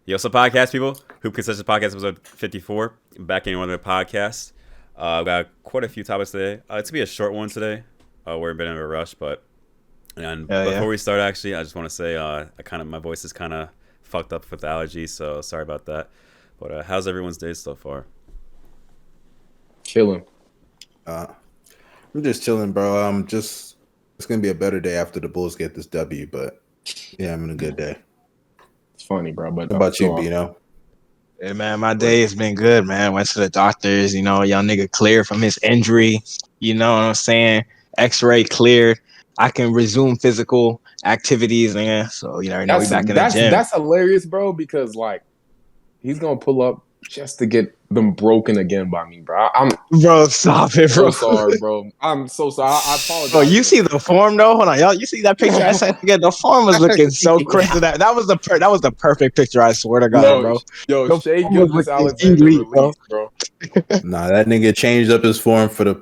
Yo, what's up, podcast people? Hoop Concessions Podcast episode 54. Back in one of the podcasts. I've got quite a few topics today. It's going to be a short one today. We're a bit of a rush, but before we start, actually, I just want to say my voice is kind of fucked up with allergies, so sorry about that. But how's everyone's day so far? Chilling. I'm just chilling, bro. It's going to be a better day after the Bulls get this W, but yeah, I'm in a good day. It's funny, bro. But how about you, Bino? Hey, man, my day has been good, man. Went to the doctors, young nigga cleared from his injury. You know what I'm saying? X-ray cleared. I can resume physical activities, man. So, we back in the gym. That's hilarious, bro, because, he's going to pull up just to get them broken again by me, bro. Bro, stop it, bro. So sorry, bro. I'm so sorry. I apologize. Bro, you see the form though? Hold on, y'all. You see that picture I sent together? The form was looking so crazy. That was the perfect picture. I swear to God, bro. Yo, Shea Gilgeous-Alexander released, bro. Nah, that nigga changed up his form for the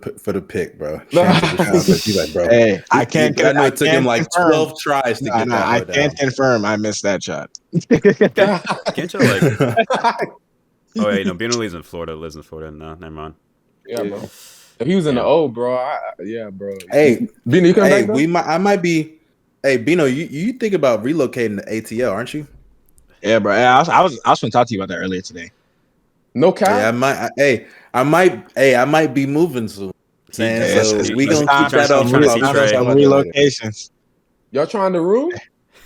pick, bro. He's like, bro. Hey, I can't. It took him like 12 tries to get that. I can't confirm. I missed that shot. Can't you Oh wait, no. Bino lives in Florida. No, never mind. Yeah, bro. If he was in the O, bro. Bro. Hey, Bino, you coming back? I might be. Hey, Bino, you think about relocating to ATL, aren't you? Yeah, bro. I was going to talk to you about that earlier today. No cap. Yeah, I might be moving soon. So we gonna keep that off. Relocations. Y'all trying to room?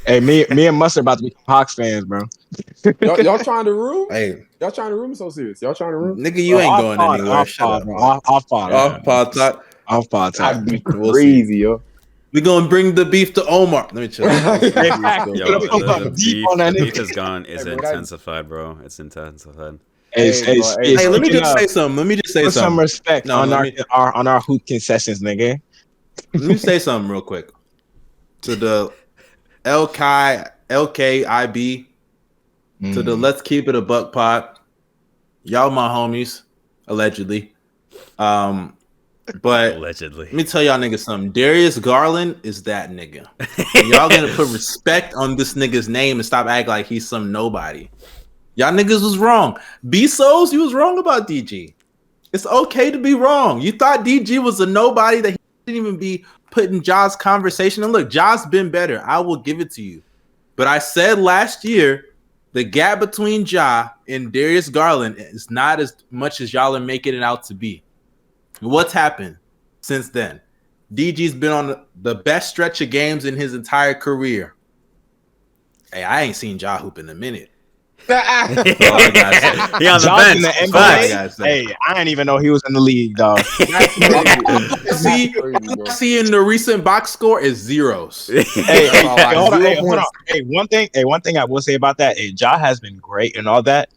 Hey, me and Mustard about to become Hawks fans, bro. Y'all trying to room? Hey, y'all trying to room? So serious? Y'all trying to room? Nigga, you ain't going anywhere. Shut up. Off pod talk. I'd be crazy, yo. We gonna bring the beef to Omar. Let me chill. The beef is gone. It's intensified, bro. It's intensified. Hey, let me just say something. Put some respect on our hoop concessions, nigga. Let me say something real quick. To the LKIB, to the Let's Keep It a Buck pod. Y'all my homies, allegedly. But allegedly, let me tell y'all niggas something. Darius Garland is that nigga. Y'all gonna put respect on this nigga's name and stop acting like he's some nobody. Y'all niggas was wrong. B-Souls, you was wrong about DG. It's okay to be wrong. You thought DG was a nobody that he didn't even be put in Ja's conversation. And look, Ja's been better. I will give it to you. But I said last year, the gap between Ja and Darius Garland is not as much as y'all are making it out to be. What's happened since then? DG's been on the best stretch of games in his entire career. Hey, I ain't seen Ja hoop in a minute. He on the bench. Hey, I didn't even know he was in the league, dog. See in the recent box score is zeros. Hold on. Hey, one thing I will say about that, Ja has been great and all that,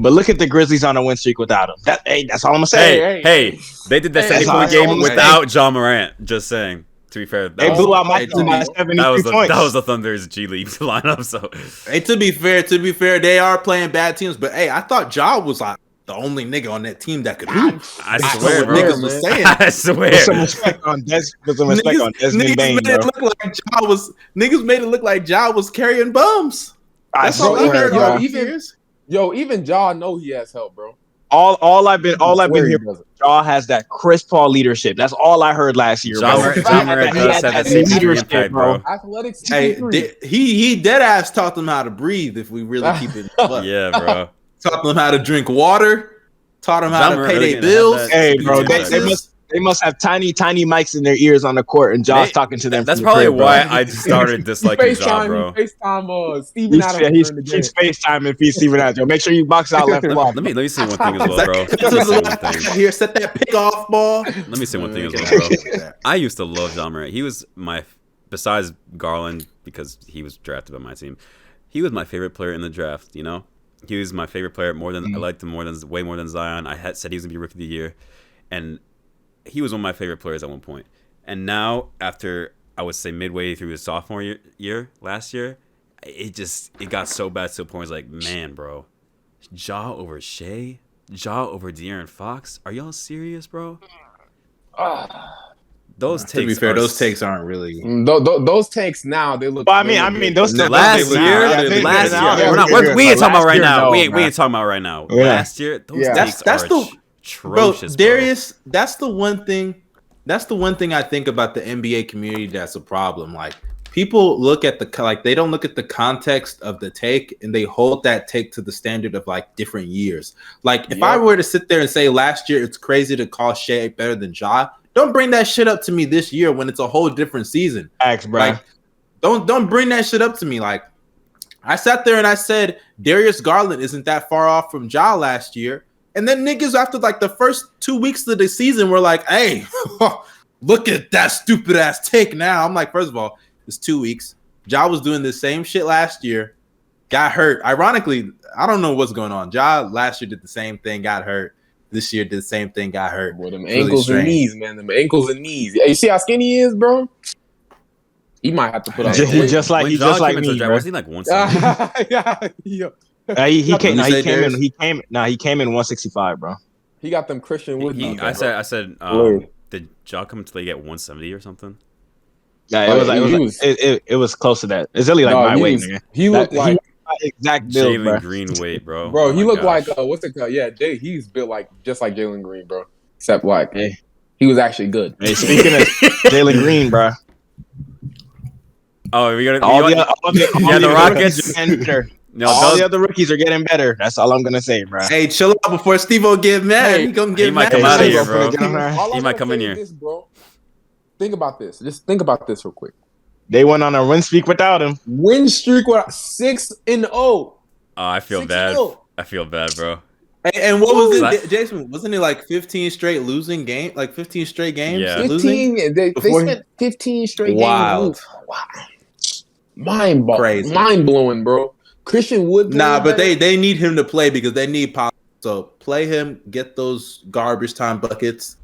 but look at the Grizzlies on a win streak without him. That's all I'm gonna say. Hey, they did that 70-point game without Ja Morant. Just saying. To be fair, they blew out my team by 73 points. That was the Thunder's G League lineup. So, hey, to be fair, they are playing bad teams. But hey, I thought Ja was like the only nigga on that team that could hoop. I swear, bro. Niggas was saying. I swear. Put some respect on Desmond Bain, bro. Niggas made it look like Ja was carrying bums. That's all I heard. Even Ja know he has help, bro. All I've been hearing. Ja has that Chris Paul leadership. That's all I heard last year. Ja Morant does have that same impact, bro. Athletics. Hey, he dead ass taught them how to breathe. If we really keep it, yeah, bro. Taught them how to drink water. Taught them how to pay their bills. Hey, bro, they must have tiny mics in their ears on the court, and Josh talking to them. That's probably why I started disliking Ja, bro. FaceTime Steven Adams. He's FaceTiming Steven Adams. Make sure you box out left block. Let me say one thing as well, bro. Here, set that pick off ball. Let me say one thing as well, bro. I used to love Ja Morant. He was besides Garland, because he was drafted by my team, he was my favorite player in the draft, He was my favorite player I liked him way more than Zion. I had said he was going to be Rookie of the Year. And he was one of my favorite players at one point. And now, after, I would say, midway through his sophomore year last year, it got so bad to the point where it's like, man, bro, Ja over Shea? Ja over De'Aaron Fox? Are y'all serious, bro? those takes. To be fair, those takes aren't really. Those takes now they look. Well, I mean, those last year. We ain't talking about right now. We ain't talking about right now. Last year, those takes are atrocious, bro. Darius, that's the one thing. That's the one thing I think about the NBA community that's a problem. Like, people look at they don't look at the context of the take, and they hold that take to the standard of like different years. Like, if I were to sit there and say last year it's crazy to call Shea better than Ja, don't bring that shit up to me this year when it's a whole different season. Thanks, bro. Like, don't bring that shit up to me. Like, I sat there and I said Darius Garland isn't that far off from Ja last year, and then niggas after like the first 2 weeks of the season were like, "Hey, look at that stupid ass take." Now I'm like, first of all, it's 2 weeks. Ja was doing the same shit last year, got hurt. Ironically, I don't know what's going on. Ja last year did the same thing, got hurt. This year did the same thing, got hurt. Well, them ankles and knees, man. Them ankles and knees. Hey, you see how skinny he is, bro? He might have to put on. He just like me. Was he like 170? He came in 165, bro. He got them Christian Wood. I said, did Ja come until they get 170 or something? Yeah, it was close to that. It's really like my weight, nigga. He looked like exact build, Jalen Green weight, bro. Bro, he looked like what's it called? Yeah, he's built like just like Jalen Green, bro. Except like he was actually good. Hey, speaking of Jalen Green, bro. Oh, we got the Rockets. No, all the other rookies are getting better. That's all I'm gonna say, bro. Hey, chill out before Steve-O get mad. He might come out of here, bro. He might come in here. Bro. Think about this. Just think about this real quick. They went on a win streak without him. Win streak with 6-0. Oh, I feel bad. I feel bad, bro. And what was it, Jason? Wasn't it like 15 straight losing games? Like 15 straight games? Yeah. 15. They spent 15 straight games. Wow. Mind blowing, bro. Christian Wood. Nah, but they need him to play because they need Paolo. So play him, get those garbage time buckets,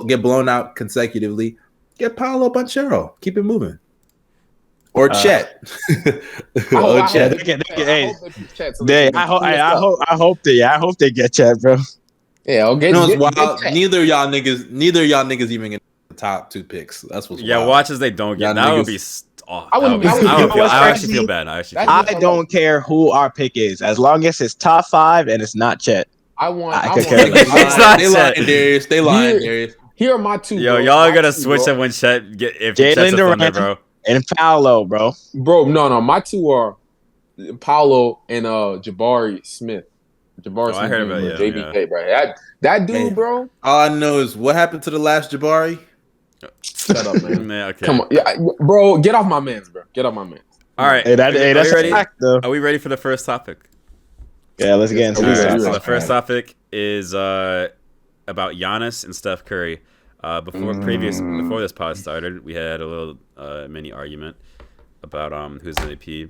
get blown out consecutively. Get Paolo Banchero. Keep it moving. Or Chet. Chet. I hope they get Chet, bro. Yeah, I'll get. Neither of y'all niggas even get the top 2 picks. That's what's wild. Watch as they don't get. That would be. I actually feel bad. I don't care who our pick is, as long as it's top 5 and it's not Chet. I could care less. It's not Chet. Darius. They lying, Darius. Here are my 2. Y'all are gonna switch them when Chet get if Jalen Durant, bro, and Paolo, bro. Bro, no, my 2 are Paolo and Jabari Smith. I heard about JBK, bro. That dude, bro. All I know is what happened to the last Jabari. Shut up, man. Okay. Come on, bro. Get off my man's, bro. Get off my man's. All right. That's a fact, though. Are we ready for the first topic? Yeah, let's get into it. So the first topic is about Giannis and Steph Curry. Before this pod started, we had a little mini argument about who's MVP.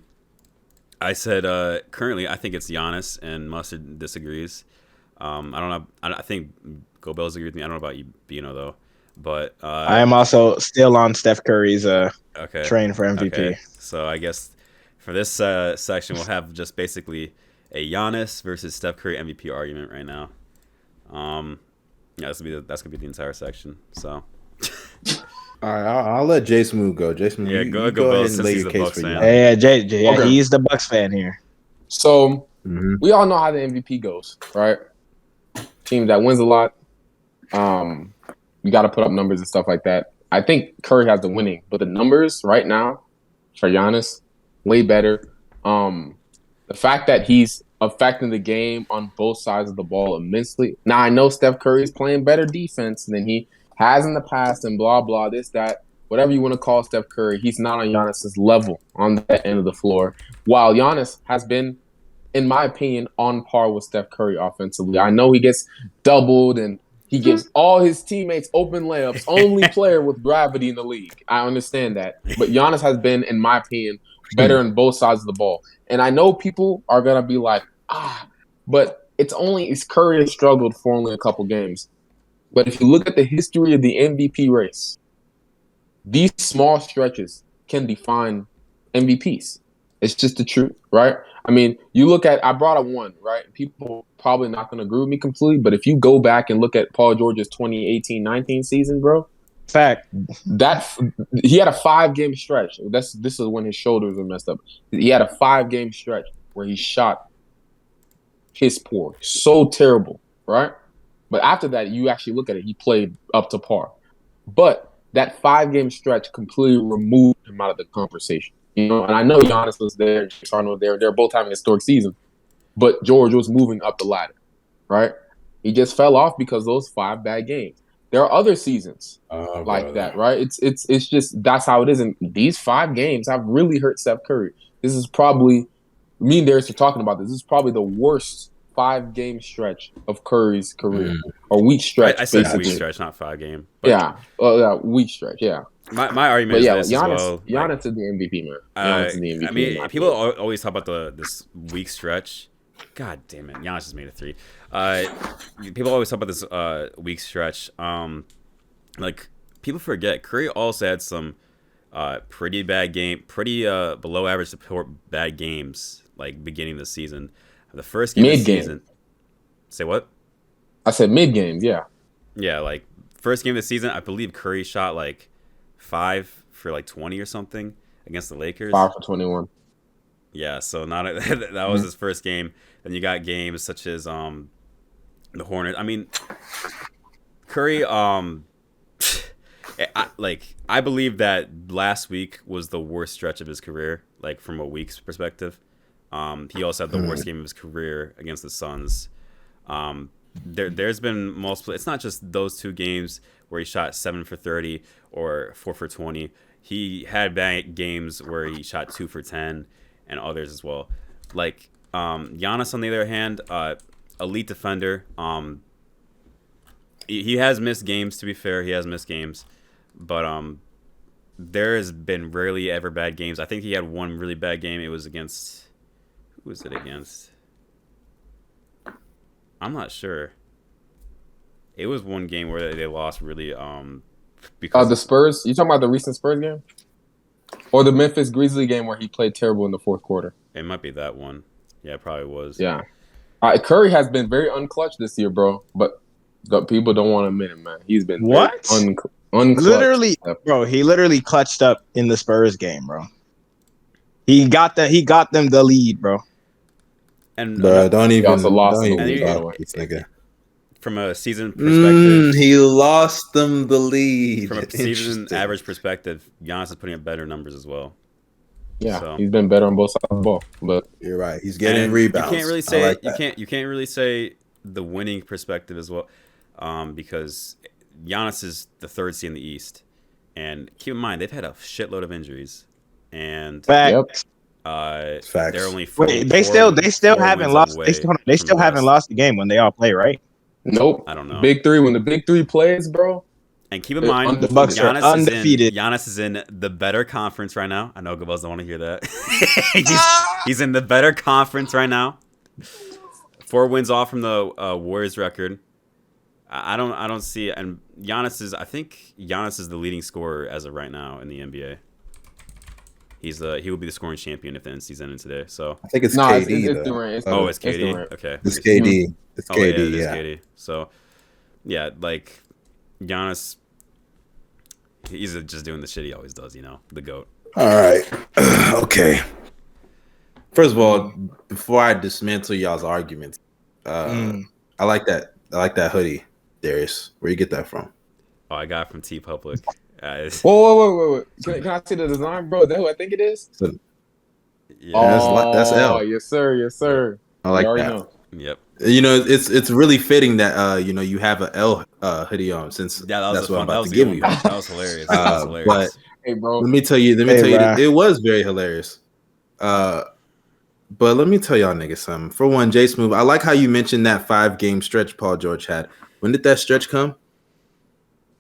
I said currently I think it's Giannis, and Mustard disagrees. I don't know. I think Go Bells agree with me. I don't know about you, Bino, though. But I am also still on Steph Curry's train for MVP. Okay. So I guess for this section, we'll have just basically a Giannis versus Steph Curry MVP argument right now. That's gonna be the entire section. So, all right, I'll let JSmooth go. JSmooth, go ahead and lay your case for you. Yeah, okay. He's the Bucks fan here. So we all know how the MVP goes, right? Team that wins a lot. You got to put up numbers and stuff like that. I think Curry has the winning, but the numbers right now for Giannis way better. The fact that he's affecting the game on both sides of the ball immensely. Now, I know Steph Curry is playing better defense than he has in the past and blah, blah, this, that. Whatever you want to call Steph Curry, he's not on Giannis's level on that end of the floor. While Giannis has been, in my opinion, on par with Steph Curry offensively. I know he gets doubled and he gives all his teammates open layups. Only player with gravity in the league. I understand that. But Giannis has been, in my opinion, better on both sides of the ball. And I know people are going to be like, but it's Curry has struggled for only a couple games. But if you look at the history of the MVP race, these small stretches can define MVPs. It's just the truth, right? I mean, you look at, I brought up one, right? People probably not going to agree with me completely, but if you go back and look at Paul George's 2018-19 season, bro, Fact. That he had a 5-game stretch. This is when his shoulders were messed up. He had a 5-game stretch where he shot piss poor, so terrible, right? But after that, you actually look at it, he played up to par. But that 5-game stretch completely removed him out of the conversation. You know, and I know Giannis was there, James Harden was there. They're both having a historic season, but George was moving up the ladder, right? He just fell off because those 5 bad games. There are other seasons like that, right? It's just that's how it is. And these 5 games have really hurt Steph Curry. This is probably me and Darius are talking about this. This is probably the worst 5-game stretch of Curry's career, or weak stretch. I said weak stretch, not 5-game. Yeah, weak stretch. Yeah. My argument is this Giannis, as well. Giannis is the MVP, man. Giannis is the MVP. I mean, people always talk about this weak stretch. God damn it, Giannis just made a 3. People always talk about this weak stretch. Like people forget Curry also had some pretty below average support bad games like beginning of the season. The first game of the season. Say what? I said mid games. Yeah. Yeah, like first game of the season, I believe Curry shot like 5 for like 20 or something against the Lakers. 5 for 21. Yeah, so that was his first game. Then you got games such as the Hornets. I mean, Curry. I believe that last week was the worst stretch of his career, like from a week's perspective. He also had the worst game of his career against the Suns. There's been multiple. It's not just those 2 games where he shot 7 for 30 or 4 for 20. He had bad games where he shot 2 for 10 and others as well. Like Giannis, on the other hand, elite defender. He has missed games. To be fair, he has missed games, but there has been rarely ever bad games. I think he had one really bad game. It was against who was it against? I'm not sure. It was one game where they lost really because the Spurs. You talking about the recent Spurs game, or the Memphis Grizzlies game where he played terrible in the fourth quarter? It might be that one. Yeah, it probably was. Yeah, Curry has been very unclutch this year, bro. But people don't want to admit it, man. He's been unclutch. Literally, bro. He literally clutched up in the Spurs game, bro. He got them the lead, bro. And bro, don't even also lost don't the even lead, talk this nigga. From a season perspective, he lost them the lead. From a season average perspective, Giannis is putting up better numbers as well. Yeah, so. He's been better on both sides of the ball. But you're right. He's getting rebounds. You can't really say you can't really say the winning perspective as well, because Giannis is the 3rd seed in the East, and keep in mind they've had a shitload of injuries, and facts. They're only 4. Wait, they still haven't lost. They still haven't lost the game when they all play, right? Nope. I don't know. Big 3 when the Big 3 plays, bro. And keep in mind, the Bucks are undefeated. Giannis is in the better conference right now. I know Gabels don't want to hear that. he's in the better conference right now. 4 wins off from the Warriors record. I don't see it. And I think Giannis is the leading scorer as of right now in the NBA. He will be the scoring champion if the end season ended today. So I think it's KD. It's Durant. It's KD. Okay, it's KD. It's KD. Yeah, KD. So yeah, like Giannis, he's just doing the shit he always does. You know, the GOAT. All right. Okay. First of all, before I dismantle y'all's arguments, I like that. I like that hoodie, Darius. Where you get that from? Oh, I got it from T Public. Whoa. Can I see the design, bro? Is that who I think it is? Yeah. That's L. Oh, yes, sir. I like that. Know. Yep. You know, it's really fitting that you have a L hoodie on, since that's what I'm about to give you. That was hilarious. But hey, bro, let me tell you, it was very hilarious. But let me tell y'all niggas something. For one, JSmooth, I like how you mentioned that 5-game stretch Paul George had. When did that stretch come?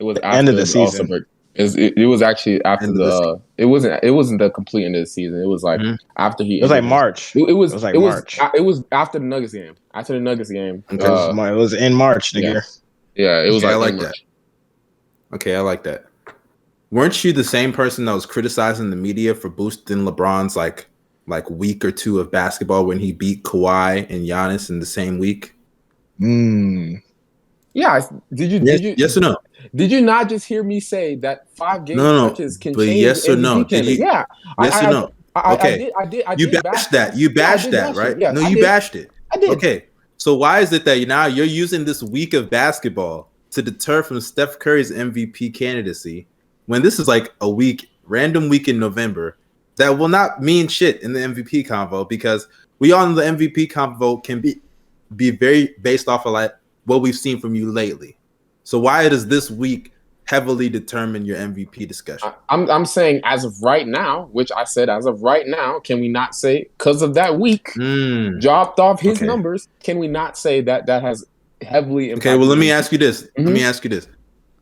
It was end of the season. It was actually after it wasn't the complete end of the season. It was like after he. It was like March. It was March. It was after the Nuggets game. After the Nuggets game. It was in March, nigga. Yeah, it was. I like that. Okay, I like that. Weren't you the same person that was criticizing the media for boosting LeBron's like week or 2 of basketball when he beat Kawhi and Giannis in the same week? Yeah. Did you? Yes or no? Did you not just hear me say that 5-game stretches can but change yes or MVP no? candidate? Yeah. Yes or no? Okay. I did. You bashed that. You bashed that, right? Yes, No, I you did. bashed it. I did. Okay. So why is it that now you're using this week of basketball to deter from Steph Curry's MVP candidacy when this is like a random week in November that will not mean shit in the MVP convo, because we all know the MVP convo can be very based off of like what we've seen from you lately. So why does this week heavily determine your MVP discussion? I'm saying as of right now, which I said as of right now, can we not say because of that week dropped off his numbers? Can we not say that has heavily impacted? Okay, well, let me ask you this. Let me ask you this.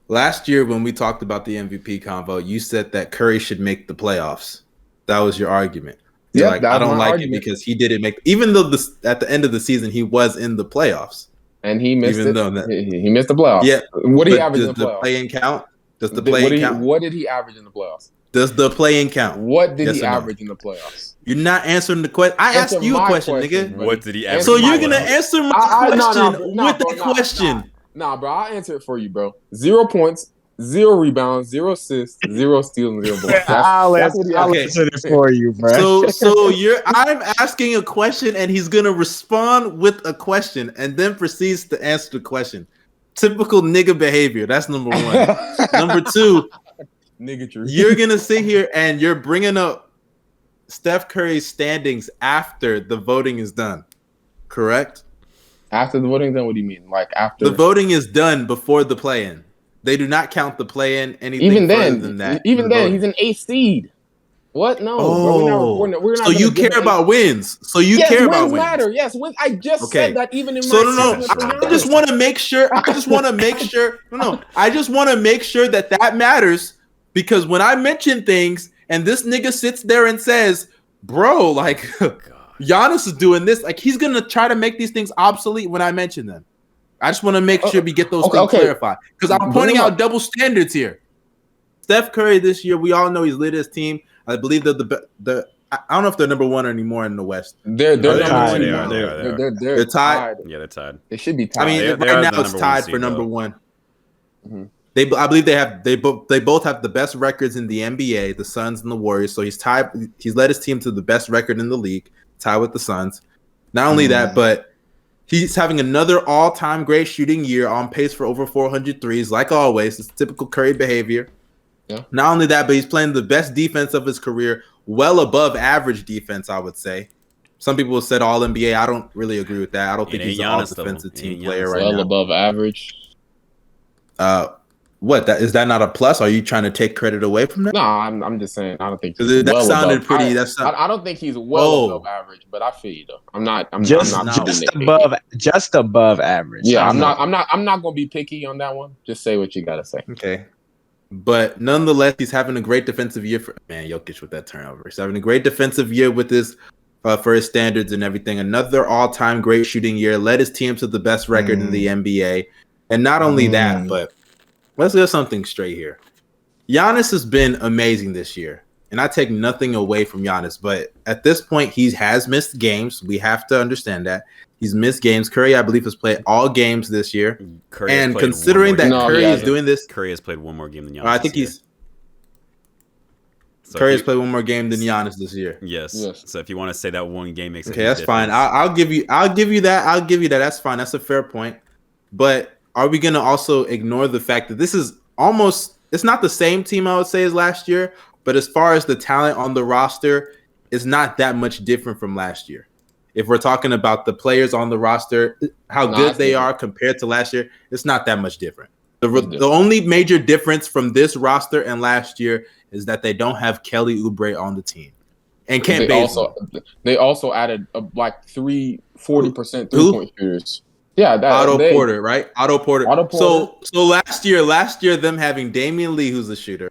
Last year when we talked about the MVP convo, you said that Curry should make the playoffs. That was your argument. Yeah, like, I don't like it because he didn't make, even though at the end of the season he was in the playoffs. And he missed even he missed the playoffs. Yeah. What did he average in the playoffs? Does the play-in count? Does the play-in count? What did he average in the playoffs? Does the play-in count? What did he average in the playoffs? You're not answering the question. I asked you a question, nigga. What did he average? So you're going to answer my question with the question. Nah, bro. I'll answer it for you, bro. 0 points, 0 rebounds, 0 assists, 0 steals, and 0 blocks. I'll answer it for you, bro. So I'm asking a question, and he's gonna respond with a question, and then proceeds to answer the question. Typical nigga behavior. That's number one. Number two, niggatry. You're gonna sit here and you're bringing up Steph Curry's standings after the voting is done. Correct? After the voting is done, what do you mean? Like after the voting is done before the play-in. They do not count the play-in anything even then, than that. Even then, he's an 8th seed. What? No, bro. We're not so you care about wins. So you care about wins. Matter. Yes, wins. I just said that even in my I just want to make sure. I just want to make sure that matters, because when I mention things and this nigga sits there and says, "Bro, like Giannis is doing this," like he's gonna try to make these things obsolete when I mention them. I just want to make sure we get those things clarified, because I'm pointing out double standards here. Steph Curry this year, we all know he's led his team. I believe they're the I don't know if they're number one anymore in the West. They're tied. They're tied. Yeah, they're tied. They should be tied. I mean, right now it's tied for number one. Mm-hmm. I believe they both have the best records in the NBA, the Suns and the Warriors. So he's tied. He's led his team to the best record in the league, tied with the Suns. Not only that, but he's having another all-time great shooting year, on pace for over 400 threes, like always. It's typical Curry behavior. Yeah. Not only that, but he's playing the best defense of his career, well above average defense, I would say. Some people said all NBA. I don't really agree with that. I don't think he's an all-defensive team player right now. Well above average. What? Is that not a plus? Are you trying to take credit away from that? No, I'm just saying I don't think he's that sounded pretty. I don't think he's well above average, but I feel you though. I'm not just above average. Yeah, I'm not gonna be picky on that one. Just say what you gotta say. Okay. But nonetheless, he's having a great defensive year. Jokic with that turnover. He's having a great defensive year with his for his standards and everything. Another all-time great shooting year. Led his team to the best record in the NBA. And not only that, but let's get something straight here. Giannis has been amazing this year. And I take nothing away from Giannis. But at this point, he has missed games. We have to understand that. He's missed games. Curry, I believe, has played all games this year. And considering that Curry is doing this, Curry has played one more game than Giannis. I think Curry has played one more game than Giannis this year. Yes. So if you want to say that one game makes that's fine. I'll give you that. That's fine. That's a fair point. But are we going to also ignore the fact that this is it's not the same team I would say as last year, but as far as the talent on the roster, it's not that much different from last year. If we're talking about the players on the roster, how good they are compared to last year, it's not that much different. The only major difference from this roster and last year is that they don't have Kelly Oubre on the team. And they also added like 40% 3-point shooters. Yeah, Otto Porter, right? Otto Porter. So last year them having Damian Lee, who's a shooter,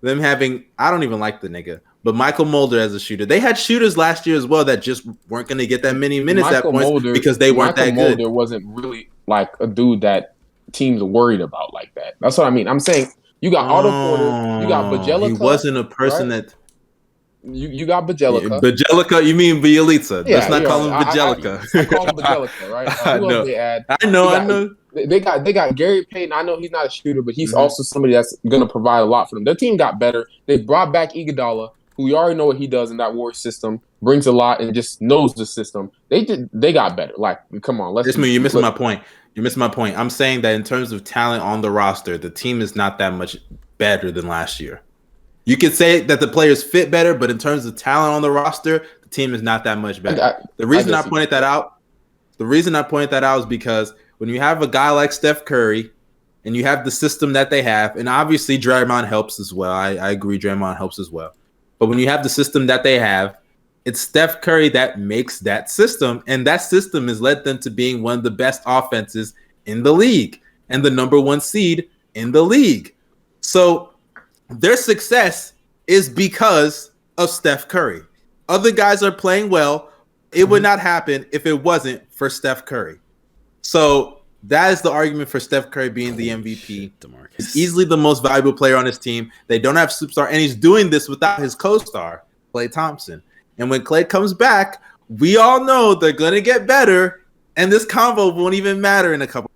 them having, I don't even like the nigga, but Michael Mulder as a shooter. They had shooters last year as well that just weren't going to get that many minutes at points because they weren't that good. Mulder wasn't really like a dude that teams are worried about like that. That's what I mean. I'm saying you got Otto Porter, you got Bajella. He wasn't a person that. You got Bajelica. Bajelica, you mean Bielitsa? Yeah, Let's not call him Bajelica. I call him Bajelica, right? I know. I know. They got Gary Payton. I know he's not a shooter, but he's also somebody that's going to provide a lot for them. Their team got better. They brought back Iguodala, who we already know what he does in that Warriors system, brings a lot and just knows the system. They got better. Like, come on, you're missing my point. You're missing my point. I'm saying that in terms of talent on the roster, the team is not that much better than last year. You could say that the players fit better, but in terms of talent on the roster, the team is not that much better. The reason I pointed that out is because when you have a guy like Steph Curry and you have the system that they have, and obviously Draymond helps as well. I agree Draymond helps as well. But when you have the system that they have, it's Steph Curry that makes that system, and that system has led them to being one of the best offenses in the league and the number 1 seed in the league. So their success is because of Steph Curry. Other guys are playing well. It would not happen if it wasn't for Steph Curry. So that is the argument for Steph Curry being the MVP. He's easily the most valuable player on his team. They don't have superstar, and he's doing this without his co-star, Klay Thompson. And when Klay comes back, we all know they're going to get better, and this convo won't even matter in a couple.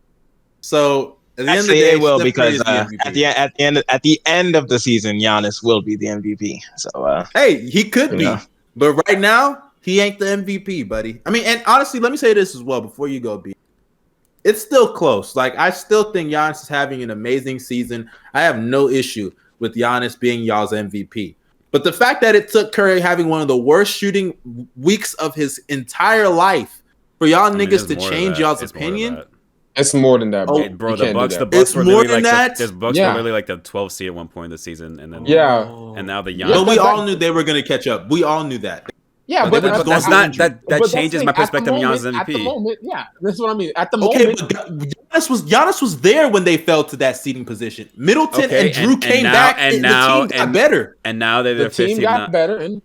So at the end of the day, it will, because at the end of the season, Giannis will be the MVP. So hey, he could be, but right now he ain't the MVP, buddy. I mean, and honestly, let me say this as well before you go, B. It's still close. Like, I still think Giannis is having an amazing season. I have no issue with Giannis being y'all's MVP. But the fact that it took Curry having one of the worst shooting weeks of his entire life for y'all niggas to change y'all's opinion. It's more than that, bro. Hey, bro, the Bucks were more literally than that. The Bucks were literally like the 12th seed at one point in the season, and then and now the Giannis. But we all knew they were going to catch up. We all knew that. Yeah, but that's not that changes my perspective on Giannis MVP. At the moment, yeah, that's what I mean. At the moment, Giannis was there when they fell to that seeding position. Middleton and Drew came back, and the team got better. And now the team got better.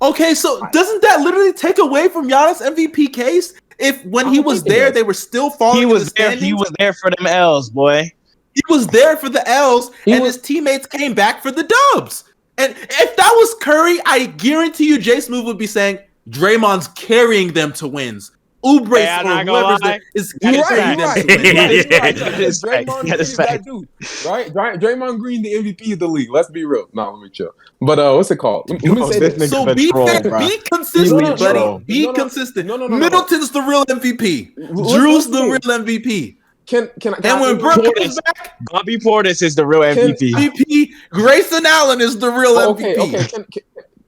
Okay, so doesn't that literally take away from Giannis' MVP case? If when he was there, they were still falling. He was there for them L's, boy. He was there for the L's, and his teammates came back for the dubs. And if that was Curry, I guarantee you JSmooth would be saying Draymond's carrying them to wins. Oubre or whoever is carrying them to wins. Draymond is that dude, right? Draymond Green, the MVP of the league. Let's be real. No, let me chill. But what's it called? Let me say this. So be consistent, buddy. Be consistent. No. Middleton's the real MVP. Drew's the real MVP. Can and when Brook comes back, Bobby Portis is the real MVP. Grayson Allen is the real MVP.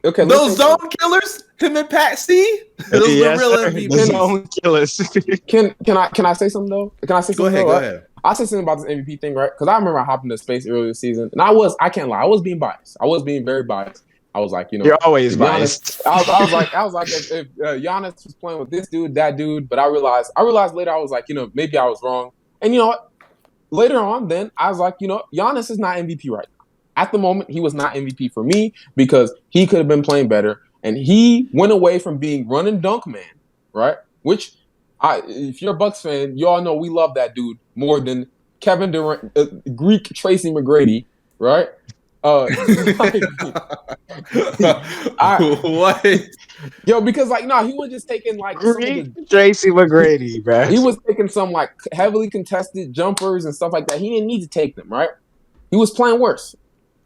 Okay. Those zone killers, him and Pat C, those are the real MVP. The zone killers. Can I say something though? Can I say something? Go ahead. I said something about this MVP thing, right? Because I remember I hopped into space earlier this season, and I can't lie, I was being biased. I was being very biased. I was like, you're always biased. I was like, if Giannis was playing with this dude, that dude, but I realized later, I was like, maybe I was wrong. And you know what? Later on, then I was like, Giannis is not MVP right now. At the moment, he was not MVP for me because he could have been playing better, and he went away from being run and dunk man, right? Which, if you're a Bucks fan, you all know we love that dude more than Kevin Durant, Greek Tracy McGrady, right? What? Yo, because he was just taking Tracy McGrady, bro. He was taking some heavily contested jumpers and stuff like that. He didn't need to take them, right? He was playing worse.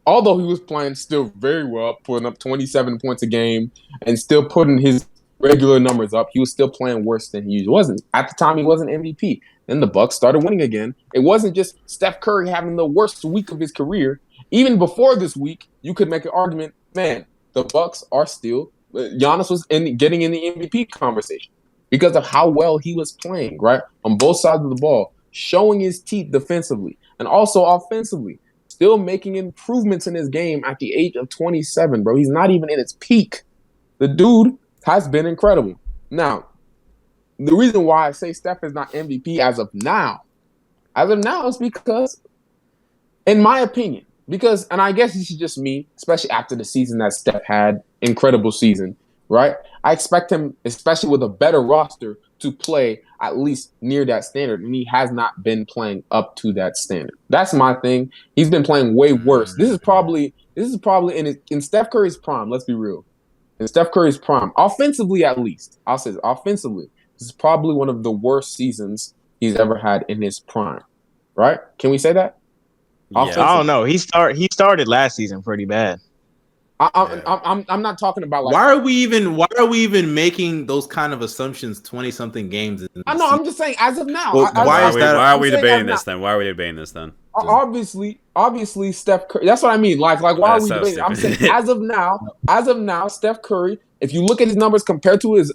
Although he was playing still very well, putting up 27 points a game and still putting his regular numbers up, he was still playing worse than he usually wasn't. At the time, he wasn't MVP. Then the Bucks started winning again. It wasn't just Steph Curry having the worst week of his career. Even before this week, you could make an argument, man, the Bucks are still Giannis was getting in the MVP conversation because of how well he was playing, right? On both sides of the ball, showing his teeth defensively and also offensively, still making improvements in his game at the age of 27, bro. He's not even in its peak. The dude has been incredible. Now, the reason why I say Steph is not MVP as of now is because, in my opinion, and I guess this is just me, especially after the season that Steph had, incredible season, right? I expect him, especially with a better roster, to play at least near that standard, and he has not been playing up to that standard. That's my thing. He's been playing way worse. This is probably This is probably in Steph Curry's prime. Let's be real. In Steph Curry's prime, offensively at least, I'll say this, offensively, this is probably one of the worst seasons he's ever had in his prime. Right? Can we say that? Yeah. I don't know. He started last season pretty bad. I'm not talking about like. Why are we even making those kind of assumptions 20-something games? I know. I'm just saying as of now. Well, Why are we debating this then? Why are we debating this then? Obviously, Steph Curry. That's what I mean. Like why are we debating? I'm saying as of now, Steph Curry. If you look at his numbers compared to his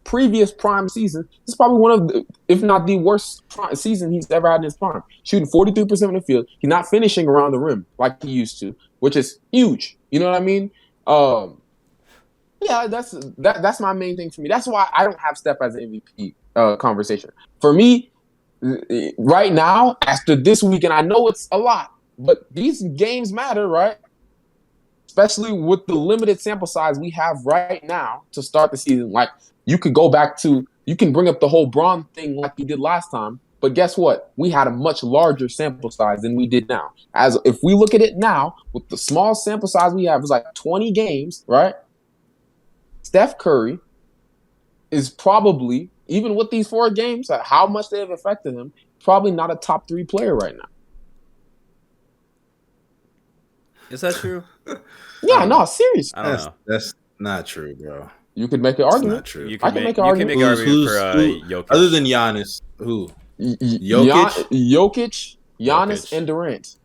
previous prime season, this is probably one of the, if not the worst season he's ever had in his prime. Shooting 43% from the field. He's not finishing around the rim like he used to, which is huge. You know what I mean? Yeah, that's my main thing for me. That's why I don't have Steph as an MVP conversation. For me, right now, after this weekend, I know it's a lot, but these games matter, right? Especially with the limited sample size we have right now to start the season. Like, you can bring up the whole Braun thing like you did last time, but guess what? We had a much larger sample size than we did now. As if we look at it now, with the small sample size we have, it's like 20 games, right? Steph Curry is probably, even with these 4 games, how much they have affected him, probably not a top 3 player right now. Is that true? Yeah, no, serious. I don't know. That's not true, bro. You could make an argument. Not true. You can make an argument. argument for Jokic. Other than Giannis, who? Jokic, Giannis, and Durant.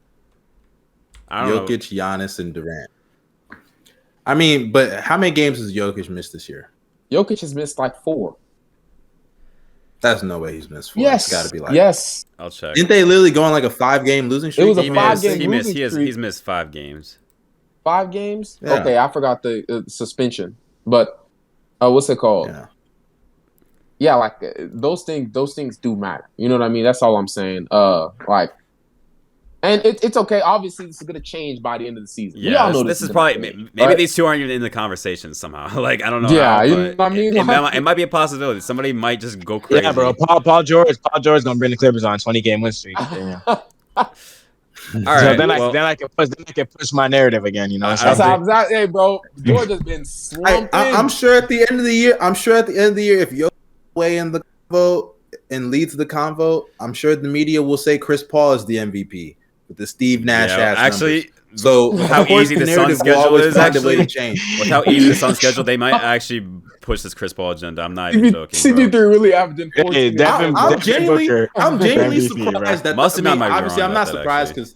I don't know. Jokic, Giannis, and Durant. I mean, but how many games has Jokic missed this year? Jokic has missed like 4. That's no way he's missed 4. Yes, It's got to be like. Yes. I'll check. Didn't they literally go on like a 5-game losing streak? It was a 5-game losing streak. He's missed 5 games. 5 games? Yeah. Okay, I forgot the suspension. But what's it called? Yeah, like those things do matter. You know what I mean? That's all I'm saying. And it's okay. Obviously, this is going to change by the end of the season. Yeah, we all know this is probably maybe right? These two aren't even in the conversation somehow. Like, I don't know. Yeah, how, you know what I mean. It might be a possibility. Somebody might just go crazy. Yeah, bro. Paul George gonna bring the Clippers on 20-game win streak. Yeah. All right. So then I can push my narrative again. You know. That's how exactly. Hey, bro, George has been slumping. I'm sure at the end of the year, if Jokic way in the vote and leads the convo, I'm sure the media will say Chris Paul is the MVP with the Steve Nash actually. Numbers. So how easy the Suns' schedule is actually. With how easy the Suns' schedule, they might actually push this Chris Paul agenda. I'm not even joking. CP3 really averaging 14. I'm genuinely surprised that. Obviously, I'm not surprised because.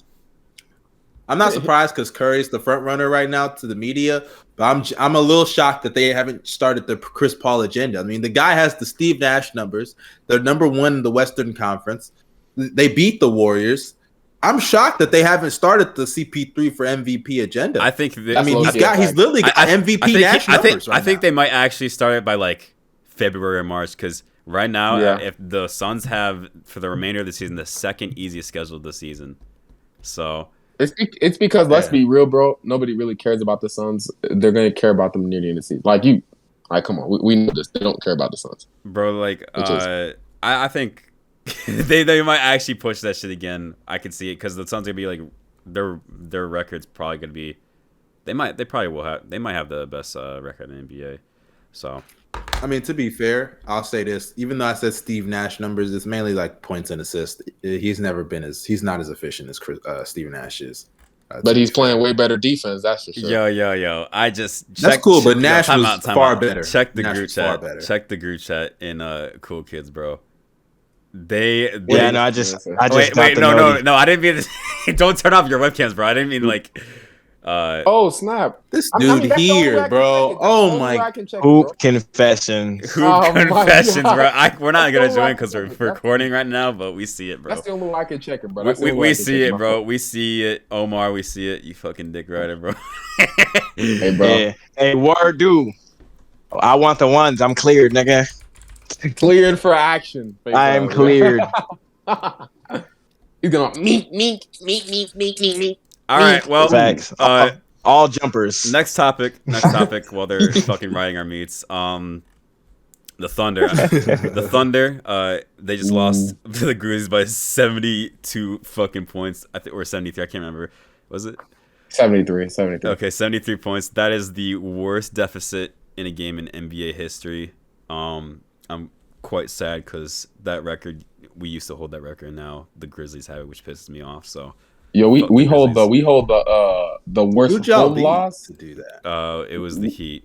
I'm not surprised because Curry's the front runner right now to the media, but I'm a little shocked that they haven't started the Chris Paul agenda. I mean, the guy has the Steve Nash numbers. They're number 1 in the Western Conference. They beat the Warriors. I'm shocked that they haven't started the CP3 for MVP agenda. I think. He's literally got MVP Nash numbers. I think they might actually start it by like February or March because right now, if the Suns have for the remainder of the season the second easiest schedule of the season, so. It's because let's be real, bro. Nobody really cares about the Suns. They're gonna care about them near the end of the season. Like come on, we know this. They don't care about the Suns, bro. Like, I think they might actually push that shit again. I can see it because the Suns are gonna be like their record's probably gonna be. They might have the best record in the NBA. So. I mean, to be fair, I'll say this. Even though I said Steve Nash numbers, it's mainly like points and assists. He's not as efficient as Steve Nash is. But he's playing way better defense, that's for sure. Yo. That's cool, but Nash was far better. Check the group chat. Check the group chat in Cool Kids, bro. I didn't mean to, don't turn off your webcams, bro. I didn't mean like oh snap! This dude here, bro. Oh my! Hoop confessions. Confessions, bro. We're not gonna join because we're recording right now, but we see it, bro. That's the only way I can check it, bro. We see it, bro. We see it, Omar. We see it. You fucking dick rider, bro. Hey, bro. Yeah. Hey, word, dude. I want the ones. I'm cleared, nigga. Cleared for action. I am cleared. He's gonna meet. All right, well, facts. All jumpers. Next topic. While they're fucking riding our meats, the Thunder. The Thunder. They just lost to the Grizzlies by 72 fucking points. I think or 73. I can't remember. Was it? 73. Okay, 73 points. That is the worst deficit in a game in NBA history. I'm quite sad because that record, we used to hold that record, and now the Grizzlies have it, which pisses me off. So, Yo, we hold the worst Who'd y'all home beat loss to do that? it was the Heat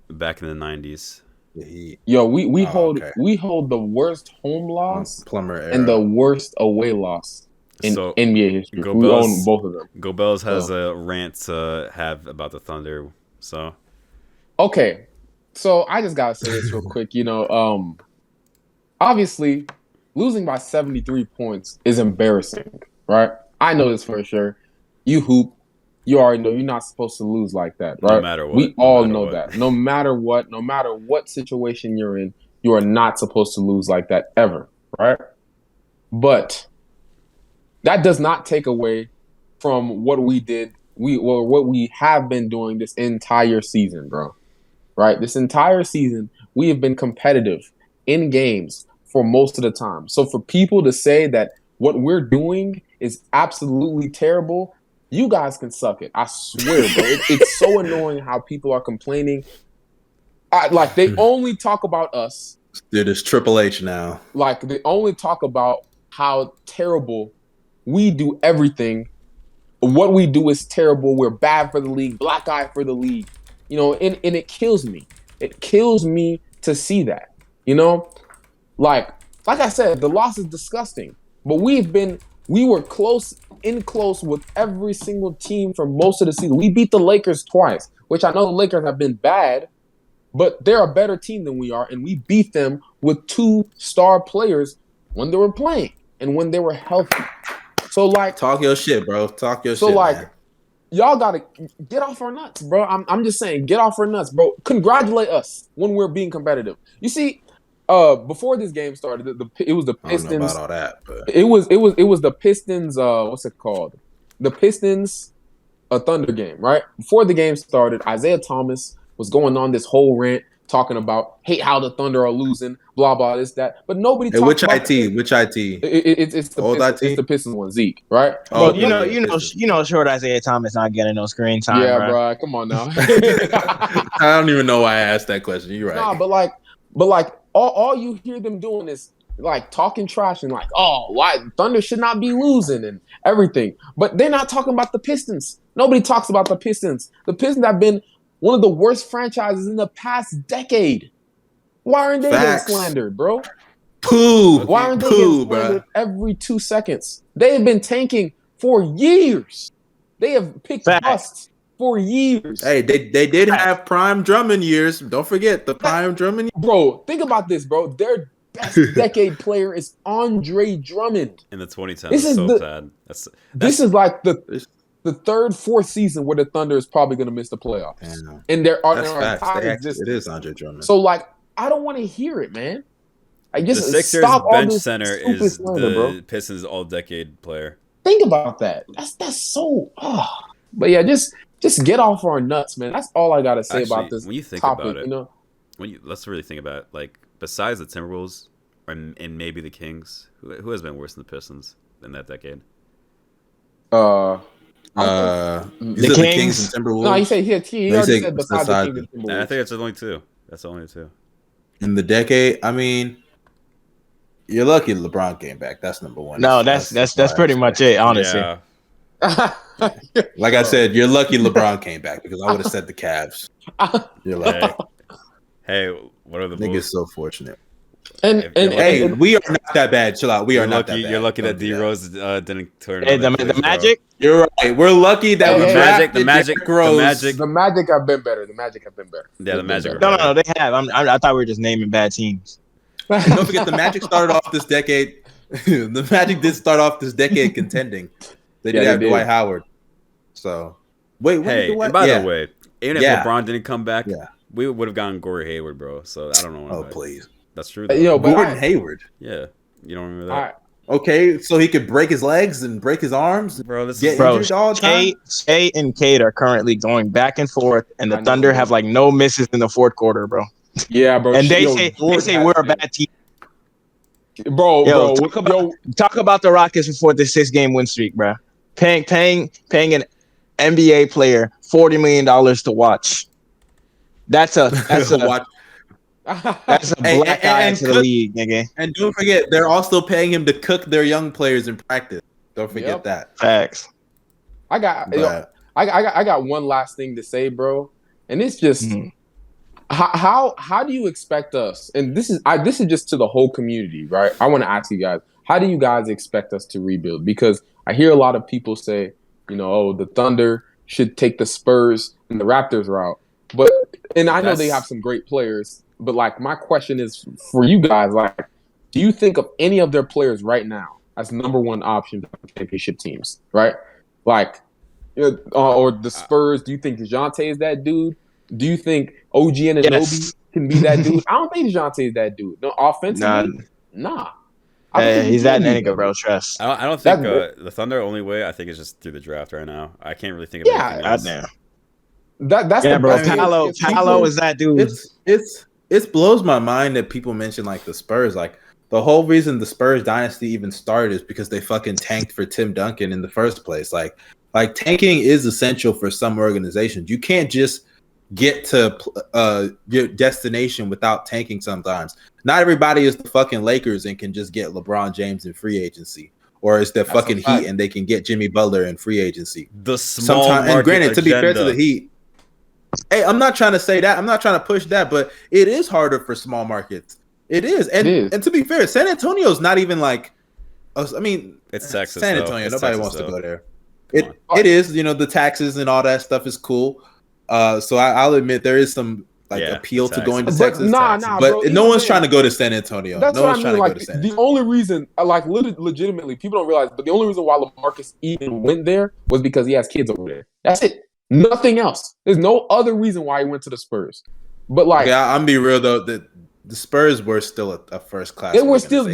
back in the 90s. The Heat. Yo, we hold okay. we hold the worst home loss Plumber era. and the worst away loss in So, NBA history. Go We Bells- own both of them. Go Bells has a rant to have about the Thunder. So, Okay, so I just gotta say this real quick. Obviously, losing by 73 points is embarrassing, right? I know this for sure. You hoop, you already know you're not supposed to lose like that, right? no matter what. We no all matter know what. that. No matter what situation you're in, you are not supposed to lose like that ever, right? But that does not take away from what we did, what we have been doing this entire season, bro. Right? This entire season, we have been competitive in games for most of the time. So for people to say that what we're doing is absolutely terrible, you guys can suck it. I swear, bro. It's so annoying how people are complaining. Like, they only talk about us. Dude, it's Triple H now. Like, they only talk about how terrible we do everything. What we do is terrible. We're bad for the league. Black eye for the league. And it kills me. It kills me to see that. Like I said, the loss is disgusting. But we were close with every single team for most of the season. We beat the Lakers twice, which I know the Lakers have been bad, but they're a better team than we are, and we beat them with 2 star players when they were playing and when they were healthy. So, like, talk your shit, bro. Talk your shit. So, like, man. Y'all gotta get off our nuts, bro. I'm just saying, get off our nuts, bro. Congratulate us when we're being competitive. You see, before this game started, it was the Pistons. I don't know about all that, but it was the Pistons. What's it called? The Pistons, a Thunder game, right? Before the game started, Isaiah Thomas was going on this whole rant talking about hate how the Thunder are losing, blah blah this that. But nobody. Hey, which IT? Which IT? It's the Old Pistons, IT? it's the Pistons one, Zeke, right? Oh, Short Isaiah Thomas not getting no screen time. Yeah, bro. bro. Come on now. I don't even know why I asked that question. You're right. Nah, but like all you hear them doing is like talking trash and like, oh, why Thunder should not be losing and everything. But they're not talking about the Pistons. Nobody talks about the Pistons. The Pistons have been one of the worst franchises in the past decade. Why aren't they getting slandered, bro? Why aren't they getting slandered every 2 seconds? They have been tanking for years. They have picked busts for years. Hey, they did have prime Drummond years. Don't forget the prime Drummond. Bro, think about this, bro. Their best decade player is Andre Drummond. In the 2010s, this is so sad. This is like the 3rd, 4th season where the Thunder is probably going to miss the playoffs. Yeah. And there are it is Andre Drummond. So, like, I don't want to hear it, man. I guess the Sixers bench center is the Pistons all-decade player. Think about that. That's so. But yeah, just get off our nuts, man. That's all I gotta say about this. When you think topic, about it, let's really think about it. Like, besides the Timberwolves and maybe the Kings, who has been worse than the Pistons in that decade? The Kings and Timberwolves. No, he already said besides the Kings and Timberwolves. I think it's only 2. That's only 2. In the decade, I mean, you're lucky LeBron came back. That's number one. No, that's pretty much it, honestly. Yeah. Like I said, you're lucky LeBron came back because I would have said the Cavs. You're lucky. Hey, what are the niggas Bulls? so fortunate? And we are not that bad. Chill out. We are not that bad. You're lucky that D Rose didn't turn. Hey, the Magic. You're right. We're lucky that the Magic have been better. The Magic have been better. Yeah, the Magic. No, they have. I thought we were just naming bad teams. Don't forget, the Magic started off this decade. The Magic did start off this decade contending. They did have Dwight Howard. So wait. Hey, and by the way, even if LeBron didn't come back, we would have gotten Corey Hayward, bro. So I don't know. Oh, please. That's true. Gordon Hayward. Yeah, you don't remember that? Okay, so he could break his legs and break his arms, bro. Injured all the time. Shay and Cade are currently going back and forth, and the Thunder have like no misses in the 4th quarter, bro. Yeah, bro. And they say we're a bad team, bro. Talk about the Rockets before the 6-game win streak, bro. Paying an NBA player $40 million to watch. That's a Watch. that's a black eye to the league, nigga. And don't forget, they're also paying him to cook their young players in practice. Don't forget that. Facts. I got one last thing to say, bro, and it's just how do you expect us? And this is just to the whole community, right? I want to ask you guys, how do you guys expect us to rebuild? Because I hear a lot of people say, the Thunder should take the Spurs and the Raptors route, and I know they have some great players, but like my question is for you guys, like, do you think of any of their players right now as number one option for championship teams, right? Like, or the Spurs, do you think DeJounte is that dude? Do you think OG Anunoby can be that dude? I don't think DeJounte is that dude. No, offensively, nah. He's that nigga, bro. Trust. I don't think the Thunder only way. I think is just through the draft right now. I can't really think of anything else. Goddamn. That's bro. Paolo is that dude. It blows my mind that people mention like the Spurs. Like the whole reason the Spurs dynasty even started is because they fucking tanked for Tim Duncan in the first place. Like tanking is essential for some organizations. You can't just get to your destination without tanking sometimes. Not everybody is the fucking Lakers and can just get LeBron James in free agency, or it's the fucking Heat and they can get Jimmy Butler in free agency. The small market and granted, to be fair agenda. to the Heat, hey, I'm not trying to say that. I'm not trying to push that, but it is harder for small markets. It is. And to be fair, San Antonio's not even like, I mean, it's Texas. San Antonio. Nobody wants to go there. It is, the taxes and all that stuff is cool. So I'll admit there is some appeal to going to Texas. But bro, no one's trying to go to San Antonio. That's no one's trying to go to San Antonio. The only reason, legitimately, people don't realize, but the only reason why LaMarcus even went there was because he has kids over there. That's it. Nothing else. There's no other reason why he went to the Spurs. But I'm be real though, the Spurs were still a first class. They were still a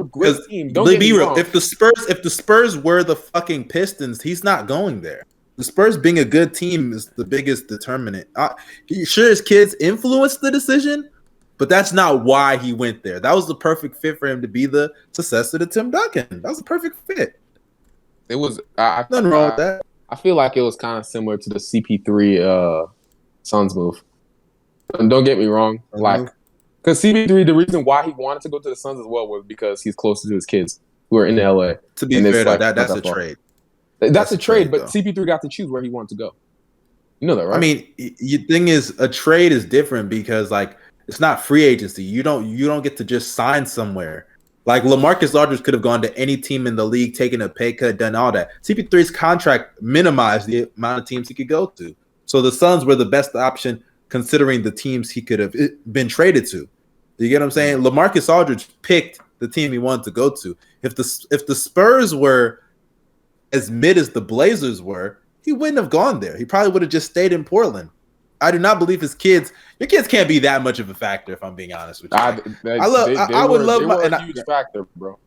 great team. Don't get me wrong. If the Spurs were the fucking Pistons, he's not going there. The Spurs being a good team is the biggest determinant. His kids influenced the decision, but that's not why he went there. That was the perfect fit for him to be the successor to Tim Duncan. That was a perfect fit. It was nothing wrong with that. I feel like it was kind of similar to the CP3 Suns move. And don't get me wrong, because CP3, the reason why he wanted to go to the Suns as well was because he's closer to his kids who are in LA. To be fair, that's a trade. That's a trade, but CP3 got to choose where he wanted to go. You know that, right? I mean, the thing is, a trade is different because it's not free agency. You don't get to just sign somewhere. Like LaMarcus Aldridge could have gone to any team in the league, taken a pay cut, done all that. CP3's contract minimized the amount of teams he could go to. So the Suns were the best option considering the teams he could have been traded to. You get what I'm saying? LaMarcus Aldridge picked the team he wanted to go to. If the Spurs were as mid as the Blazers were, he wouldn't have gone there. He probably would have just stayed in Portland. I do not believe your kids can't be that much of a factor, if I'm being honest with you. I would love a huge factor, bro.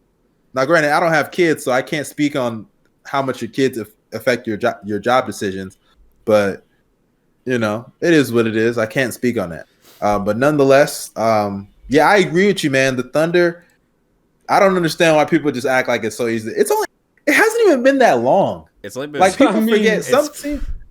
Now, granted, I don't have kids, so I can't speak on how much your kids affect your job decisions, but it is what it is. I can't speak on that. But nonetheless, I agree with you, man. The Thunder, I don't understand why people just act like it's so easy. It hasn't even been that long. It's only been people forget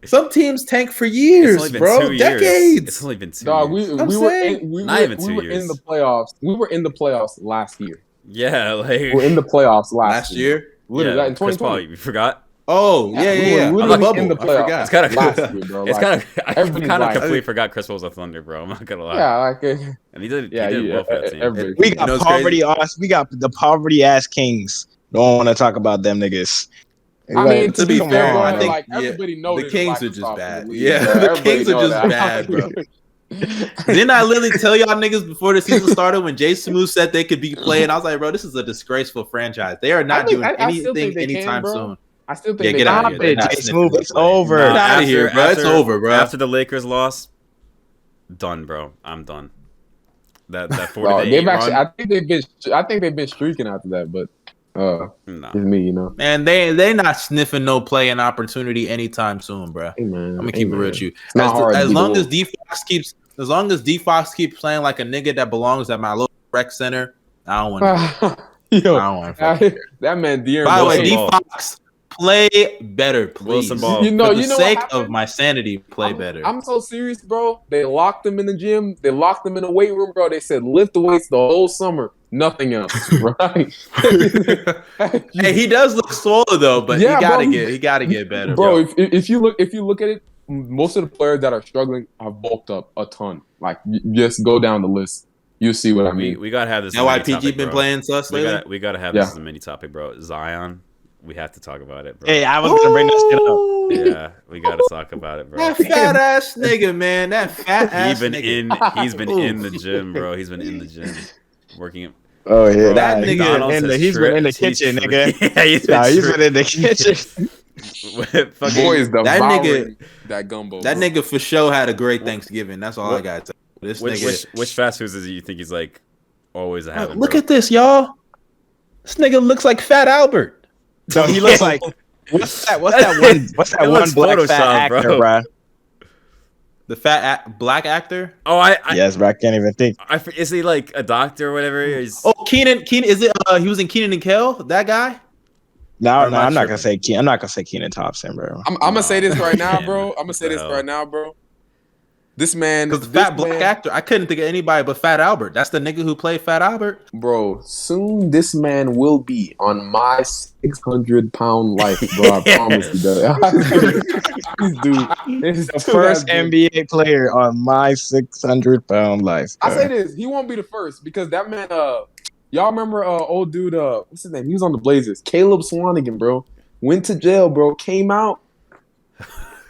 some teams tank for years, bro. Decades. It's only been 2 years. We were in the playoffs. We were in the playoffs last year. Yeah, we were in the playoffs last year. Literally, in 2020. You forgot? Oh, yeah. We were in the playoffs. It's kind of. I kind of completely forgot Chris was a Thunder, bro. I'm not gonna lie. Yeah, and he did well for that team. We got poverty ass. We got the poverty ass Kings. Don't want to talk about them niggas. I mean, to be fair, bro, I think everybody knows the Kings are just bad. Yeah, the Kings are just bad, bro. Didn't I literally tell y'all niggas before the season started when JSmooth said they could be playing? I was like, bro, this is a disgraceful franchise. They are not doing anything anytime soon. I still think get out of here. JSmooth, it's over. Get out of here, bro. It's over, bro. After the Lakers loss, done, bro. I'm done. That 40-8 run. I think they've been streaking after that, but. It's me, And they not sniffing no playing opportunity anytime soon, bro. Hey, man, I'm gonna keep it real with you. As long as D Fox keeps playing like a nigga that belongs at my local rec center, I don't want to. I don't want to. That man, De'Aaron. By the way, play better, please. Wilson Ball. For the sake of my sanity, play better. I'm so serious, bro. They locked him in the gym. They locked him in the weight room, bro. They said lift the weights the whole summer. Nothing else, right? Hey, he does look swole though, but he gotta get better, bro. If you look at it, most of the players that are struggling have bulked up a ton. Like, just go down the list. You see what I mean? We gotta have this. Now why PG been playing sus lately? We gotta have this as a mini topic, bro. Zion, we have to talk about it, bro. Hey, I was gonna bring that shit up. Yeah, we gotta talk about it, bro. That fat ass nigga, man. That fat ass nigga. He's been in the gym, bro. He's been in the gym working. Oh yeah, Bro, that nigga. He's been in the kitchen, nigga. Yeah, he's been in the kitchen. Boys, that gumbo. That nigga for sure had a great Thanksgiving. That's all I got to say. Which fast foods do you think he's like always having? Look at this, y'all. This nigga looks like Fat Albert. So he looks like what's that one black fat actor, bro? The fat black actor? Oh, yes, but I can't even think. Is he like a doctor or whatever? Keenan. Is it? He was in Keenan and Kel. That guy? No, I'm not gonna say Keenan. I'm not gonna say Keenan Thompson, bro. I'm gonna say this right now, bro. This man, because the fat black actor, I couldn't think of anybody but Fat Albert. That's the nigga who played Fat Albert, bro. Soon this man will be on my 600-pound life, bro. I promise you that. This is the first NBA player on my 600-pound life. Bro. I say this, he won't be the first because that man. Y'all remember old dude? What's his name? He was on the Blazers. Caleb Swanigan, bro. Went to jail, bro. Came out.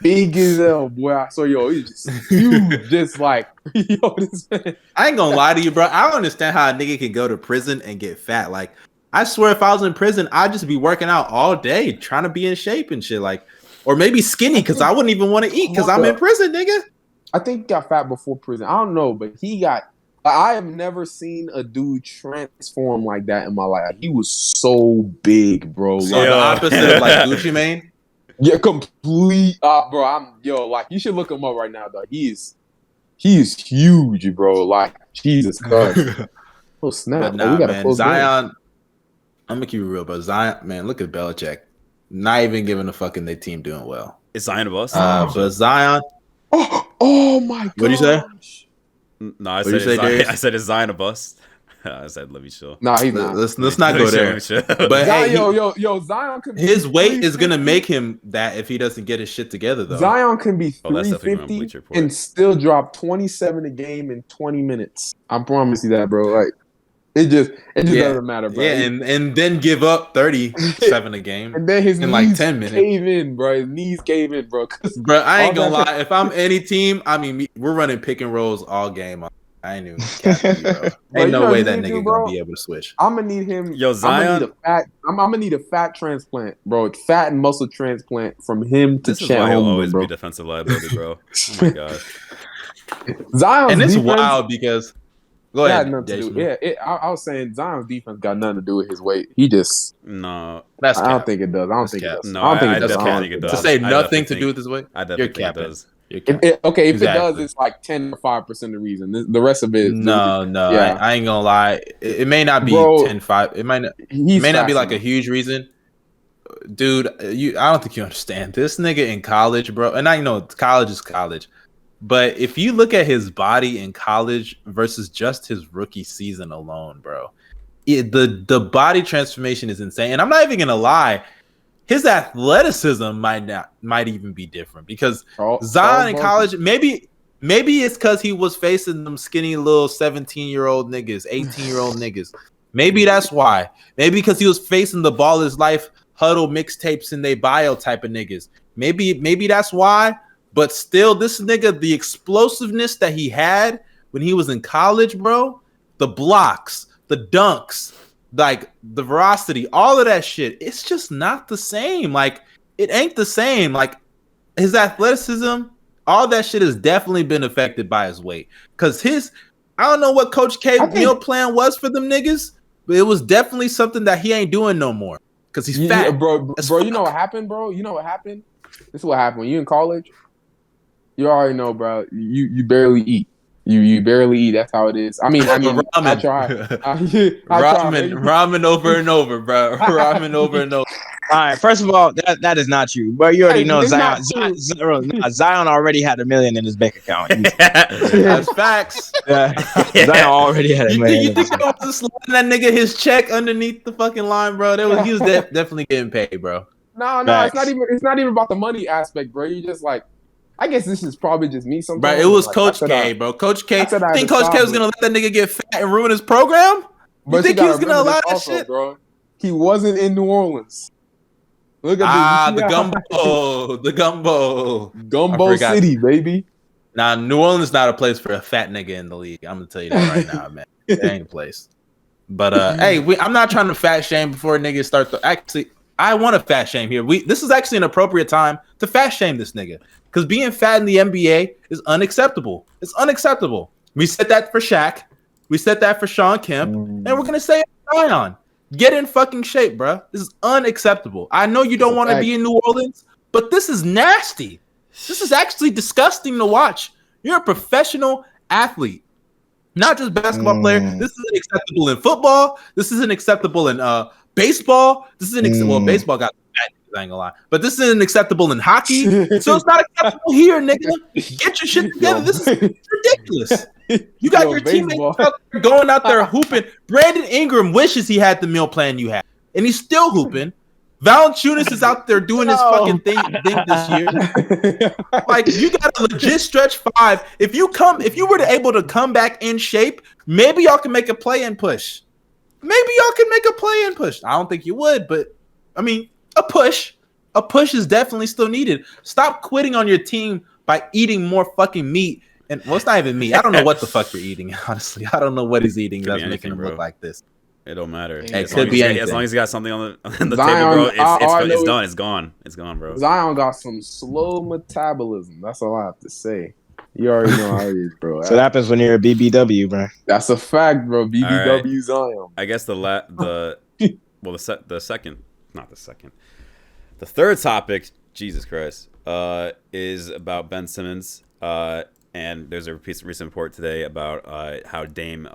Big as hell, boy. So, he's just huge. Just like, this man. I ain't gonna lie to you, bro. I don't understand how a nigga can go to prison and get fat. Like, I swear if I was in prison, I'd just be working out all day, trying to be in shape and shit. Like, or maybe skinny because I wouldn't even want to eat because I'm in prison, nigga. I think he got fat before prison. I don't know, but he got... I have never seen a dude transform like that in my life. He was so big, bro. So the opposite of like Gucci Mane? Yeah, complete, bro. You should look him up right now, dog. He is huge, bro. Like, Jesus Christ. Oh snap! Nah, man. Zion. I'm gonna keep it real, but Zion, man, look at Belichick. Not even giving a fuck in their team doing well. Is Zion a bust? But Zion. Oh my God. What do you say? No, I said is Zion a bust? I said, let me chill. Nah, he's not. Let's not go there. But Zion, hey, Zion could be his weight is gonna make him that if he doesn't get his shit together, though. Zion can be 350 and still drop 27 a game in 20 minutes. I promise you that, bro. Like, it just doesn't matter, bro. Yeah, and then give up 37 a game, and then his knees like 10 minutes. Cave in, bro. His knees cave in, bro. Bro, I ain't gonna lie. If I'm any team, I mean, we're running pick and rolls all game. I ain't even bro. Ain't no way that nigga gonna be able to switch. I'm gonna need him. Yo, Zion. I'm gonna need a fat transplant, bro. Fat and muscle transplant from him to Chet Holmgren. This is why he'll always be defensive liability, bro. Oh my God. Zion's and it's defense, wild because go ahead. I was saying Zion's defense got nothing to do with his weight. He just that's. I don't think it does. I don't think it does. No, I definitely think it does. To say nothing to do with his weight, I definitely think it does. If it does, it's like 10 or 5% the reason. The rest of it, no. Yeah. I ain't gonna lie. It may not be 10-5. It might not be like a huge reason, dude. I don't think you understand this nigga in college, bro. And I know college is college, but if you look at his body in college versus just his rookie season alone, bro, the body transformation is insane. And I'm not even gonna lie. His athleticism might even be different because Zion in college, maybe it's because he was facing them skinny little 17-year-old niggas, 18-year-old niggas. Maybe that's why. Maybe because he was facing the ball his life huddle mixtapes in they bio type of niggas. Maybe that's why. But still, this nigga, the explosiveness that he had when he was in college, bro, the blocks, the dunks, like the velocity, all of that shit, it's just not the same. Like, it ain't the same. Like, his athleticism, all that shit has definitely been affected by his weight. Because I don't know what Coach K meal plan was for them niggas, but it was definitely something that he ain't doing no more. Because he's fat. Yeah, bro, you know what happened, bro? You know what happened? This is what happened. When you in college, you already know, bro, you barely eat. You barely eat. That's how it is. I mean, ramen. I try. Ramen over and over, bro. Ramen over and over. All right, first of all, that is not true. But you already know It's Zion. not Zion already had $1 million in his bank account. That's facts. Zion already had $1 million. You think they was just sliding that nigga his check underneath the fucking line, bro? He was definitely getting paid, bro. No, it's not even about the money aspect, bro. You just like, I guess this is probably just me sometimes. Bro, it was like, Coach K, bro. Coach K. You think Coach K was gonna let that nigga get fat and ruin his program? You think he was gonna allow that shit, bro? He wasn't in New Orleans. Look at the gumbo city, baby. Nah, New Orleans is not a place for a fat nigga in the league. I'm gonna tell you that right now, man. It ain't a place. But hey, I'm not trying to fat shame before niggas start to actually. I want to fat shame here. This is actually an appropriate time to fat shame this nigga because being fat in the NBA is unacceptable. It's unacceptable. We said that for Shaq. We said that for Sean Kemp, and we're gonna say it for Zion. Get in fucking shape, bro. This is unacceptable. I know you don't want to be in New Orleans, but this is nasty. This is actually disgusting to watch. You're a professional athlete, not just basketball player. This isn't acceptable in football. This isn't acceptable in baseball. This isn't well, baseball got bad, I ain't gonna lie. But this isn't acceptable in hockey. So it's not acceptable here, nigga. Get your shit together. This is ridiculous. You got your teammates going out there hooping. Brandon Ingram wishes he had the meal plan you had, and he's still hooping. Valanciunas is out there doing his fucking thing this year. Like, you got a legit stretch 5. If you were able to come back in shape, maybe y'all can make a play-in push. Maybe y'all can make a play-in push. I don't think you would, but I mean, a push is definitely still needed. Stop quitting on your team by eating more fucking meat. And well, it's not even meat. I don't know what the fuck you're eating, honestly. I don't know what he's eating that's making him look like this. It don't matter. It could be anything. As long as he got something on the table, bro, it's done. It's gone. It's gone, bro. Zion got some slow metabolism. That's all I have to say. You already know how it is, bro. So that happens when you're a BBW, bro. That's a fact, bro. BBW right. Zion. I guess the third topic, Jesus Christ, is about Ben Simmons. And there's a recent report today about how Dame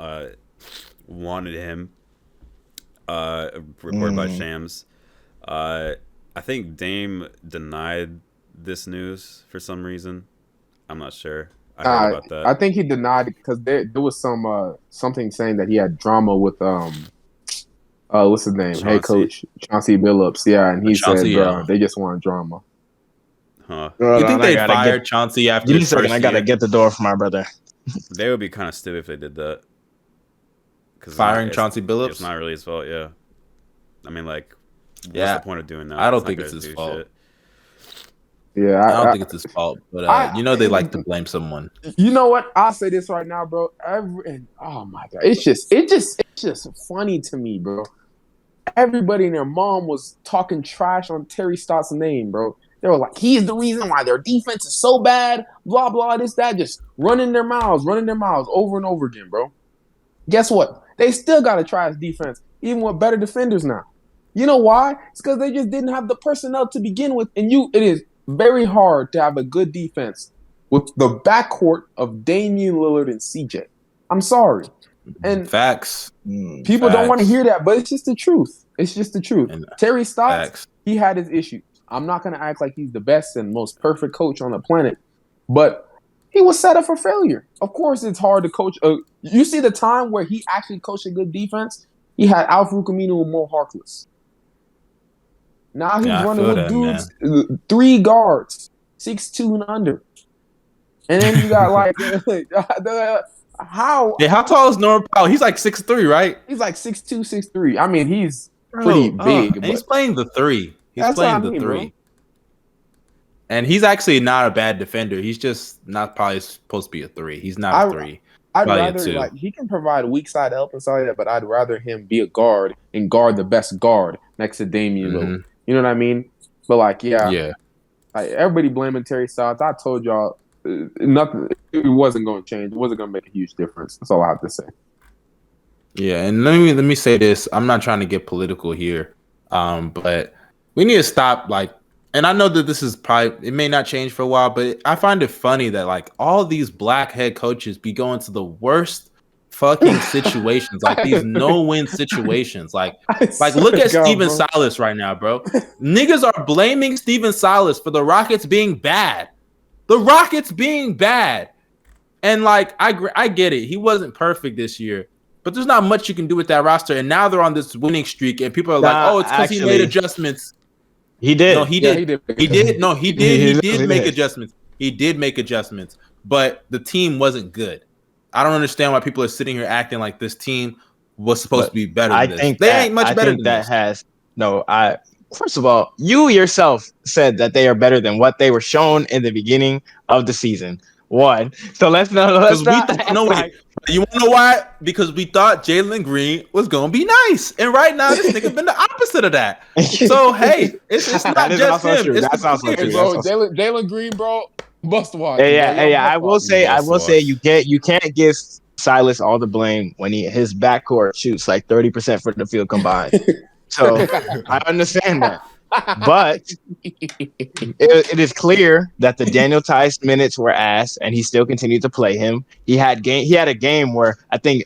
wanted him. Reported by Shams. I think Dame denied this news for some reason. I'm not sure. I heard about that. I think he denied it because there was something saying that he had drama with what's his name? Hey, coach Chauncey Billups. Yeah, and he said they just want drama. Huh? You think they fired Chauncey after his first year? I gotta get the door for my brother. They would be kind of stupid if they did that. Firing Chauncey Billups? It's not really his fault, yeah. I mean, like, what's the point of doing that? I don't think it's his fault. Shit. Yeah, I don't think it's his fault, but they like to blame someone. You know what? I'll say this right now, bro. Oh my god, it's just funny to me, bro. Everybody and their mom was talking trash on Terry Stotts' name, bro. They were like, he's the reason why their defense is so bad, blah blah, this that, just running their mouths over and over again, bro. Guess what? They still got a trash defense, even with better defenders now. You know why? It's because they just didn't have the personnel to begin with, and it is very hard to have a good defense with the backcourt of Damian Lillard and CJ. I'm sorry. And facts. People don't want to hear that, but it's just the truth. It's just the truth. Terry Stotts, he had his issues. I'm not going to act like he's the best and most perfect coach on the planet, but he was set up for failure. Of course, it's hard to coach. You see the time where he actually coached a good defense? He had Al-Farouq Aminu and Mo Harkless. Now he's running with dudes, 3 guards, 6'2" and under. And then you got like, how tall is Norman Powell? He's like 6'3", right? He's like 6'2", 6'3". I mean, he's pretty big. And he's playing the 3. He's playing the 3. Bro. And he's actually not a bad defender. He's just not probably supposed to be a 3. He's not a 3. I'd rather he can provide weak side help and stuff like that, but I'd rather him be a guard and guard the best guard next to Damian Lillard. You know what I mean? But like, everybody blaming Terry Stotts. I told y'all nothing. It wasn't going to change. It wasn't going to make a huge difference. That's all I have to say. Yeah, and let me say this. I'm not trying to get political here, but we need to stop and I know that this is probably, it may not change for a while, but I find it funny that like all these black head coaches be going to the worst fucking situations, like these no-win situations. Like look at Steven Silas right now, bro. Niggas are blaming Steven Silas for the Rockets being bad. The Rockets being bad. And like I get it. He wasn't perfect this year, but there's not much you can do with that roster. And now they're on this winning streak, and people are like, "Oh, it's because he made adjustments." He did. No, he did. He did. No, he did. He did make adjustments. He did make adjustments, but the team wasn't good. I don't understand why people are sitting here acting like this team was supposed to be better than this. They ain't much better than this. First of all, you yourself said that they are better than what they were shown in the beginning of the season. One. So let's not. You want to know why? Because we thought Jalen Green was going to be nice. And right now, this nigga been the opposite of that. So, hey, it's not just him. True. That's also true. Bro, Jalen Green, bro, must watch. Yeah. I will say, you can't give Silas all the blame when his backcourt shoots like 30% from the field combined. So I understand that. But it is clear that the Daniel Tice minutes were ass, and he still continued to play him. He had a game where I think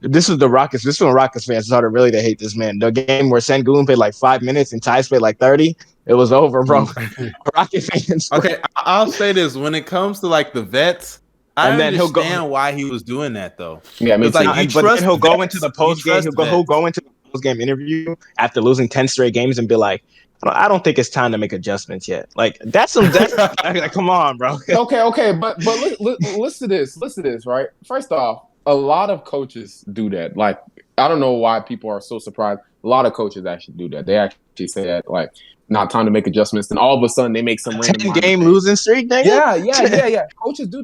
this was the Rockets. This was when Rockets fans started really to hate this man. The game where Sengun played like 5 minutes and Tice played like 30. It was over, bro. Rocket fans. Okay, I'll say this: when it comes to like the vets, I understand why he was doing that though. Yeah, it's like he'll go into the post game. He'll go into the post game interview after losing 10 straight games and be like, I don't think it's time to make adjustments yet. Like that's like, come on, bro. Okay, but listen to this, right? First off, a lot of coaches do that. Like, I don't know why people are so surprised. A lot of coaches actually do that. They actually say that, like, not time to make adjustments. Then all of a sudden they make some random 10-game losing streak, nigga? Yeah. Coaches do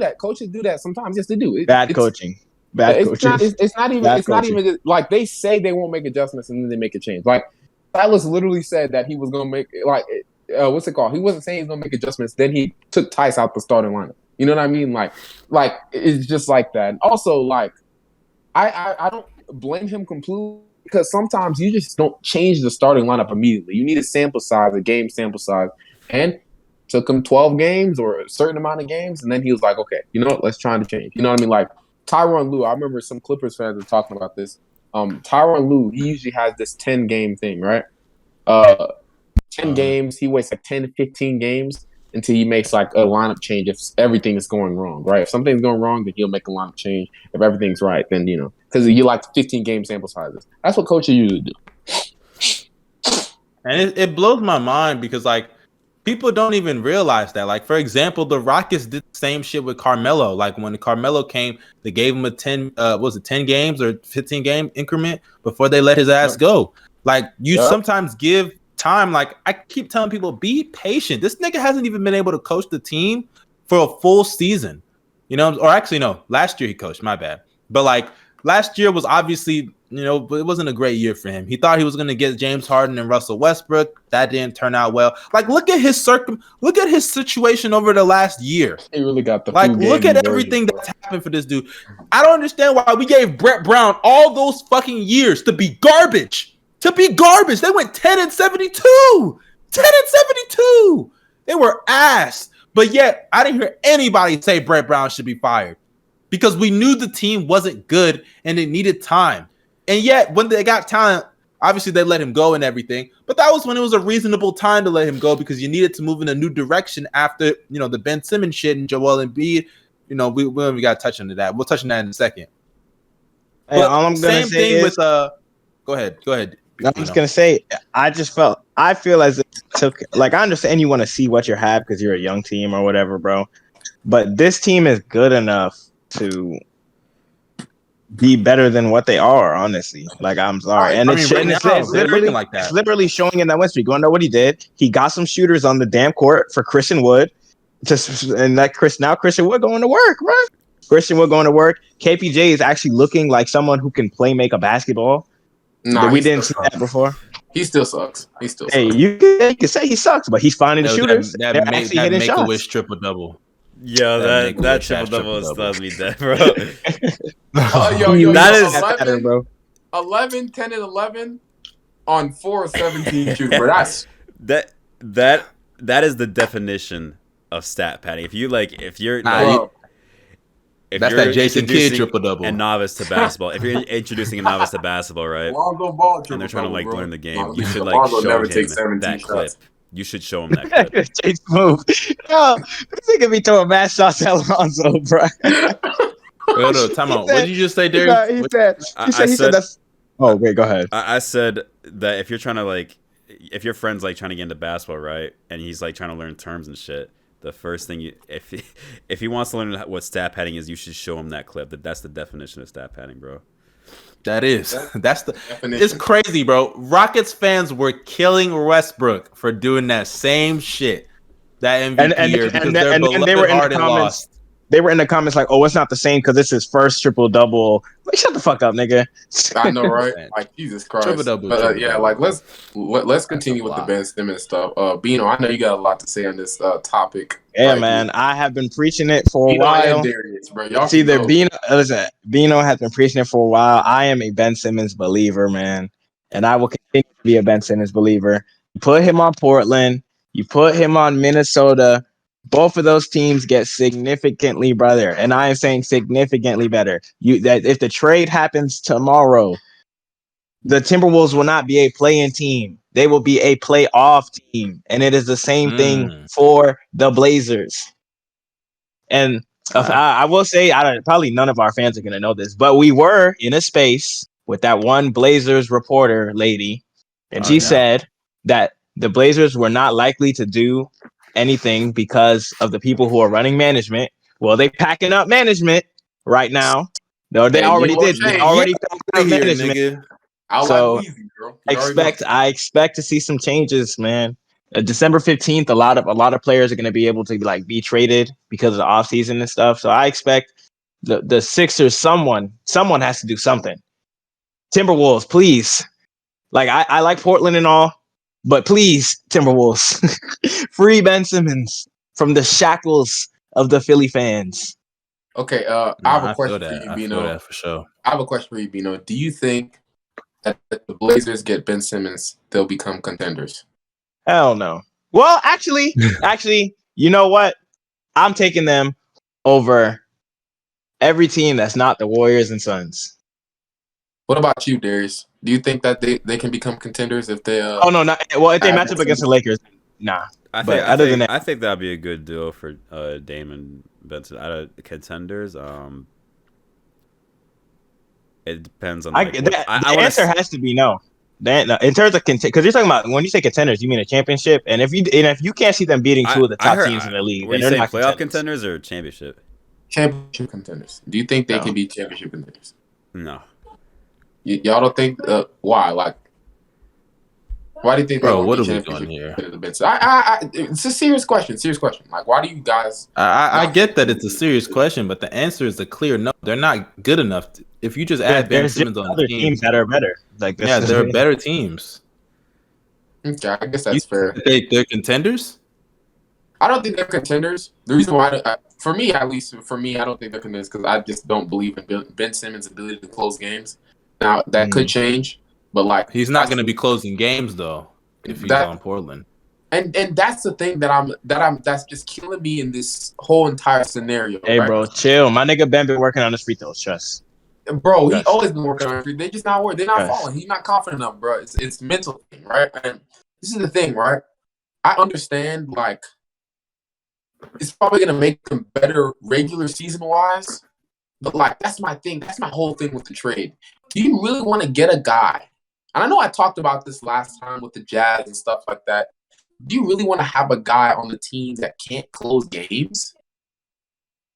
that sometimes. Yes, they do. Bad coaching. It's not even like they say they won't make adjustments and then they make a change. Like, Silas literally said that he was going to make, like, what's it called? He wasn't saying he's going to make adjustments. Then he took Tice out the starting lineup. You know what I mean? Like it's just like that. And also, like, I don't blame him completely because sometimes you just don't change the starting lineup immediately. You need a game sample size. And took him 12 games or a certain amount of games. And then he was like, okay, you know what? Let's try to change. You know what I mean? Like, Tyronn Lue, I remember some Clippers fans were talking about this. Tyronn Lue, he usually has this 10-game thing, right? 10 games, he waits like 10 to 15 games until he makes like a lineup change if everything is going wrong, right? If something's going wrong, then he'll make a lineup change. If everything's right, then, you know, because you like 15-game sample sizes. That's what coaches usually do. And it blows my mind because, like, people don't even realize that. Like, for example, the Rockets did the same shit with Carmelo. Like, when Carmelo came, they gave him a 10 games or 15-game increment before they let his ass go. Like, you sometimes give time. Like, I keep telling people, be patient. This nigga hasn't even been able to coach the team for a full season. You know, or actually, no, last year he coached, my bad. But, like, last year was obviously, you know, but it wasn't a great year for him. He thought he was going to get James Harden and Russell Westbrook. That didn't turn out well. Like, look at his situation over the last year. He really got the look at everything that's happened for this dude. I don't understand why we gave Brett Brown all those fucking years to be garbage. They went 10-72. 10-72. They were ass. But yet, I didn't hear anybody say Brett Brown should be fired because we knew the team wasn't good and it needed time. And yet, when they got talent, obviously they let him go and everything. But that was when it was a reasonable time to let him go because you needed to move in a new direction after, you know, the Ben Simmons shit and Joel Embiid. You know, we got to touch on that. We'll touch on that in a second. Hey, all I'm gonna say is, go ahead. I'm just gonna say, I feel as it took, like, I understand you want to see what you have because you're a young team or whatever, bro. But this team is good enough to be better than what they are, honestly. Like, I'm sorry. And it's literally showing in that win streak. You wanna know what he did? He got some shooters on the damn court for Christian Wood. Christian Wood going to work, bro. Christian Wood going to work. KPJ is actually looking like someone who can make a basketball. Nah, we didn't see that before. He still sucks. Hey, you can say he sucks, but he's finding the shooters. That Make-A-Wish triple-double. Yo, that triple-double stuns me dead, bro. That is 11, bro. 11, 10, and 11 on 4 of 17 shoot, bro. That's that that is the definition of stat padding. If you're that's you're that Jason Kidd triple double. A novice to basketball, if you're introducing a novice to basketball, right? Lonzo Ball And they're trying to like bro. learn the game, Lonzo, you should like Lonzo show never him takes 17 that shots. clip. You should show him that clip. JSmooth. No, this nigga be throwing mad shots at Alonzo, bro. No, time out. What did you just say, Darius? He said that's. Oh wait, go ahead. I said that if you're trying to like, if your friend's like trying to get into basketball, right, and he's like trying to learn terms and shit, the first thing if he wants to learn what stat padding is, you should show him that clip. That's the definition of stat padding, bro. That's the definition. It's crazy, bro. Rockets fans were killing Westbrook for doing that same shit that MVP year because their beloved Harden lost. They were in the comments like, "Oh, it's not the same because it's his first triple double." Like, shut the fuck up, nigga. I know, right? Like, Jesus Christ. Triple double. Yeah, like let's continue with the Ben Simmons stuff. Bino, I know you got a lot to say on this topic. Yeah, man, I have been preaching it for a while. And Darius, bro. Y'all it's either Bino. Listen, Bino has been preaching it for a while. I am a Ben Simmons believer, man, and I will continue to be a Ben Simmons believer. You put him on Portland. You put him on Minnesota. Both of those teams get significantly better, and I am saying significantly better. That if the trade happens tomorrow, the Timberwolves will not be a play-in team; they will be a playoff team, and it is the same thing for the Blazers. And I will say, probably none of our fans are going to know this, but we were in a space with that one Blazers reporter lady, and she said that the Blazers were not likely to do anything because of the people who are running management. Well, they packing up management right now. No, they already did. They already packed up management. Nigga. So I expect to see some changes, man. December 15th, a lot of players are going to be able to like be traded because of the offseason and stuff. So I expect the Sixers, someone has to do something. Timberwolves, please. Like I like Portland and all. But please, Timberwolves, free Ben Simmons from the shackles of the Philly fans. Okay, I have a question for you, Bino. I feel that for sure. I have a question for you, Bino. Do you think that if the Blazers get Ben Simmons, they'll become contenders? Hell no. Well, actually, you know what? I'm taking them over every team that's not the Warriors and Suns. What about you, Darius? Do you think that they can become contenders if they? If they match up against the Lakers, nah. I think that'd be a good duo for Dame and Benson. Out of contenders, it depends on. The answer has to be no. In terms of because you're talking about when you say contenders, you mean a championship, and if you can't see them beating two of the top teams in the league, were you saying playoff contenders or championship? Championship contenders. Do you think they can be championship contenders? No. Y'all don't think why? Like, why do you think? Bro, what are we doing here? It's a serious question. Like, why do you guys? I get that it's a serious question, but the answer is a clear no. They're not good enough. If you just add Ben Simmons on the team, teams that are better. Like, there are better teams. Okay, I guess that's fair. They're contenders. I don't think they're contenders. The reason why, for me, I don't think they're contenders because I just don't believe in Ben Simmons' ability to close games. Now that could change, but like he's not going to be closing games though if he's on Portland. And that's the thing that's just killing me in this whole entire scenario. Hey, right? Bro, chill. My nigga Ben been working on his free throws. Trust. Bro, he always been working on his free. They just not working. They're not falling. He's not confident enough, bro. It's mental thing, right? And this is the thing, right? I understand like it's probably gonna make them better regular season wise. But, like, that's my thing. That's my whole thing with the trade. Do you really want to get a guy? And I know I talked about this last time with the Jazz and stuff like that. Do you really want to have a guy on the team that can't close games?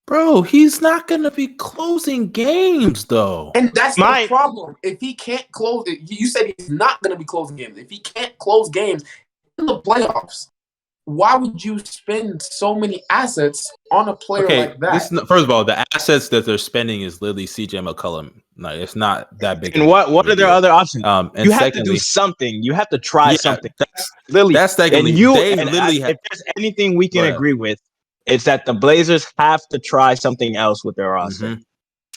Bro, he's not going to be closing games, though. And that's my problem. If he can't close – you said he's not going to be closing games. If he can't close games in the playoffs, why would you spend so many assets on a player like that? First of all, the assets that they're spending is literally CJ McCollum. Like, it's not that big. And what are their other options? And you have to do something. You have to try something. That's secondly. If there's anything we can agree with, it's that the Blazers have to try something else with their roster. Mm-hmm.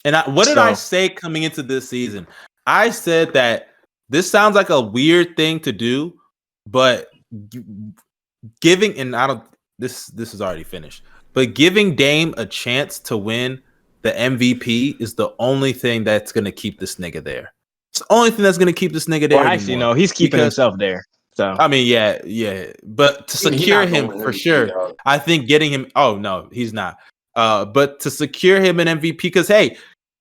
And what did I say coming into this season? I said that this sounds like a weird thing to do, but giving, and I don't. This is already finished, but giving Dame a chance to win the MVP is the only thing that's gonna keep this nigga there. It's the only thing that's gonna keep this nigga there. Well, actually, no, he's keeping himself there. So I mean, yeah, but to secure him for sure, I think getting him. Oh no, he's not. But to secure him an MVP, because hey,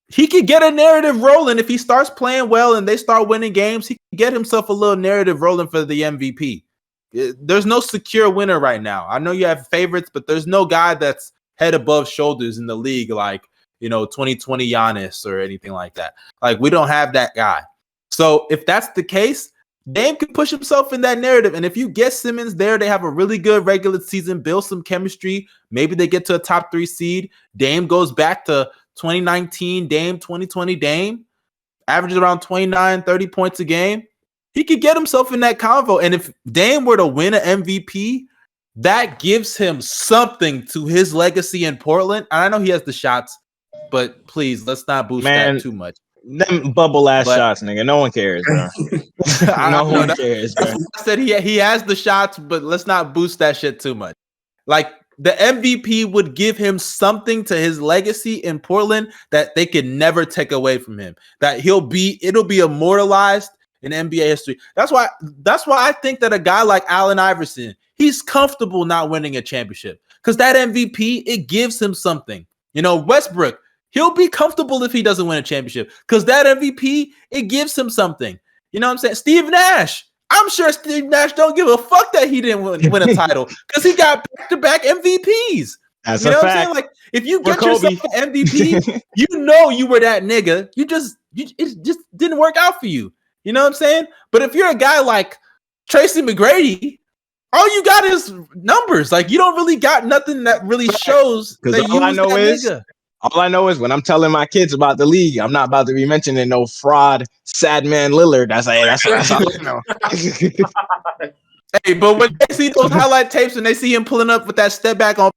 he could get a narrative rolling if he starts playing well and they start winning games. He can get himself a little narrative rolling for the MVP. There's no secure winner right now. I know you have favorites, but there's no guy that's head above shoulders in the league like 2020 Giannis or anything like that. Like we don't have that guy. So if that's the case, Dame can push himself in that narrative. And if you get Simmons there, they have a really good regular season, build some chemistry. Maybe they get to a top 3 seed. Dame goes back to 2019 Dame, 2020 Dame, averages around 29, 30 points a game. He could get himself in that convo. And if Dame were to win an MVP, that gives him something to his legacy in Portland. And I know he has the shots, but please, let's not boost that too much. Them bubble ass shots, nigga. No one cares, bro. No one cares, bro. I said he has the shots, but let's not boost that shit too much. Like the MVP would give him something to his legacy in Portland that they could never take away from him. That it'll be immortalized in NBA history. That's why I think that a guy like Allen Iverson, he's comfortable not winning a championship because that MVP, it gives him something. Westbrook, he'll be comfortable if he doesn't win a championship because that MVP, it gives him something. You know what I'm saying? Steve Nash. I'm sure Steve Nash don't give a fuck that he didn't win a title because he got back-to-back MVPs. That's you know a what I'm fact. saying? Like, if you get yourself an MVP, you were that nigga. It just didn't work out for you. You know what I'm saying? But if you're a guy like Tracy McGrady, all you got is numbers. Like, you don't really got nothing that really shows that you was that nigga. All I know is when I'm telling my kids about the league, I'm not about to be mentioning no fraud, sad man Lillard. That's all I know. Hey, but when they see those highlight tapes and they see him pulling up with that step back on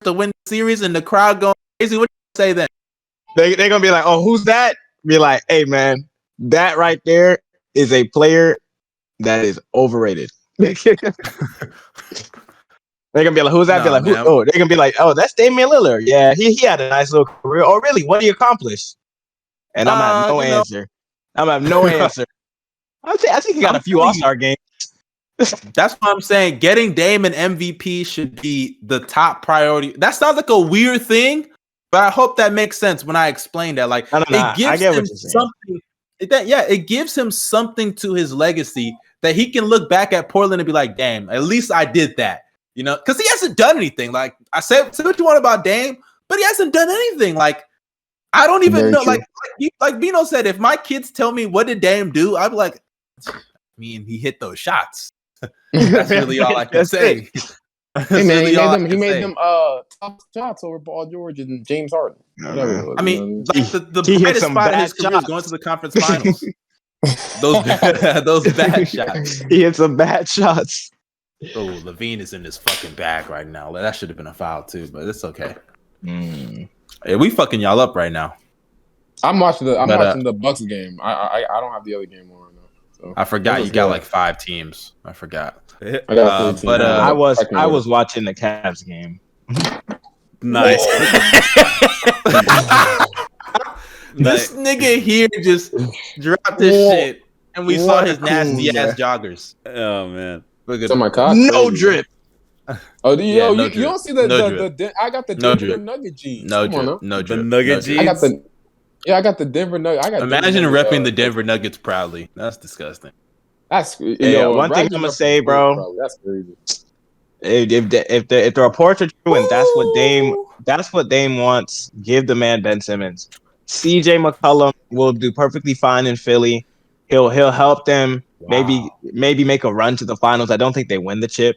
to win the series and the crowd going crazy, what do you say then? They're going to be like, oh, who's that? Be like, hey, man, that right there is a player that is overrated. They're gonna be like, "Who's that?" Be like, "Who?" Oh, they're gonna be like, "Oh, that's Damian Lillard. Yeah, he had a nice little career. Oh, really? What did he accomplish?" And I'm have no answer. I'm have no answer. I think he got a few All-Star games. That's what I'm saying. Getting Dame an MVP should be the top priority. That sounds like a weird thing, but I hope that makes sense when I explain that. Like, it gives him something. It gives him something to his legacy that he can look back at Portland and be like, "Damn, at least I did that." Because he hasn't done anything. Like I said, say what you want about Dame, but he hasn't done anything. Like I don't even know. Like Bino said, if my kids tell me what did Dame do, I'd be like, I mean, he hit those shots. That's really all I can say. Hey man, he made them top shots over Paul George and James Harden. I mean, like the brightest spot in his career is going to the conference finals. those bad shots. He hit some bad shots. Oh, Levine is in his fucking bag right now. That should have been a foul too, but it's okay. Hey, we fucking y'all up right now. I'm watching the Bucks game. I don't have the other game on right now. So I forgot you got like 5 teams. I forgot. I got but I was watching the Cavs game. Nice. This nigga here just dropped his shit, and we saw his nasty ass joggers. Oh man. Look at my cock. No drip. Oh, you don't see the I got the Denver Nugget jeans. No drip. The Nugget jeans. I got the Denver Nugget. Imagine repping the Denver Nuggets proudly. That's disgusting. That's one thing I'm gonna say, bro. That's crazy. If the reports are true and that's what Dame wants, give the man Ben Simmons. CJ McCollum will do perfectly fine in Philly. He'll help them. Wow. Maybe make a run to the finals. I don't think they win the chip,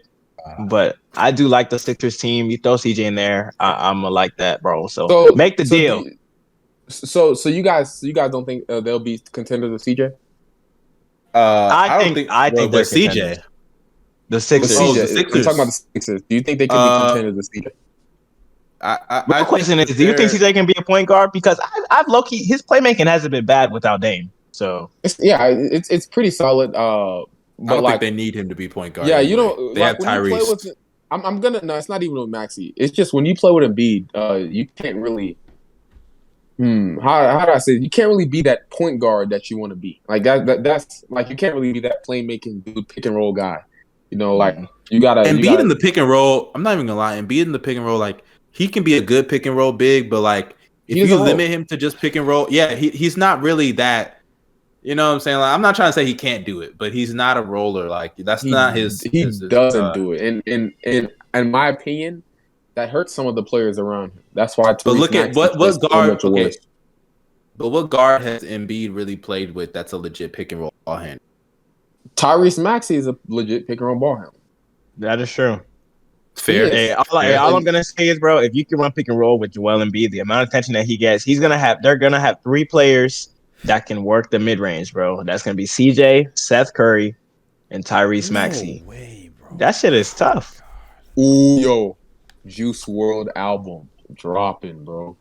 but I do like the Sixers team. You throw CJ in there, I'm gonna like that, bro. So make the deal. So you guys don't think they'll be contenders with CJ? I think they're CJ. The Sixers. I'm talking about the Sixers. Do you think they can be contenders with CJ? My question is, do you think CJ can be a point guard? Because I've his playmaking hasn't been bad without Dame. So it's pretty solid. I don't think they need him to be point guard. Yeah, anyway. you don't. They like, have Tyrese. I'm gonna. No, it's not even with Maxey. It's just when you play with Embiid, you can't really. How do I say it? You can't really be that point guard that you want to be. Like that's like you can't really be that playmaking dude, pick and roll guy. You know, like you gotta. Embiid in the pick and roll. I'm not even gonna lie. Embiid in the pick and roll, like he can be a good pick and roll big, but like if you limit him to just pick and roll, yeah, he's not really that. You know what I'm saying? Like, I'm not trying to say he can't do it, but he's not a roller. Like that's not his. He doesn't do it, and in my opinion, that hurts some of the players around him. That's why. But look at what guard. Okay, but what guard has Embiid really played with? That's a legit pick and roll ball hand. Tyrese Maxey is a legit pick and roll ball hand. That is true. Fair. Hey, all I'm gonna say is, bro, if you can run pick and roll with Joel Embiid, the amount of attention that he gets, they're gonna have 3 players that can work the mid range, bro. That's gonna be CJ, Seth Curry, and Tyrese Maxey. No way, bro. That shit is tough. Ooh, yo, Juice WRLD album dropping, bro.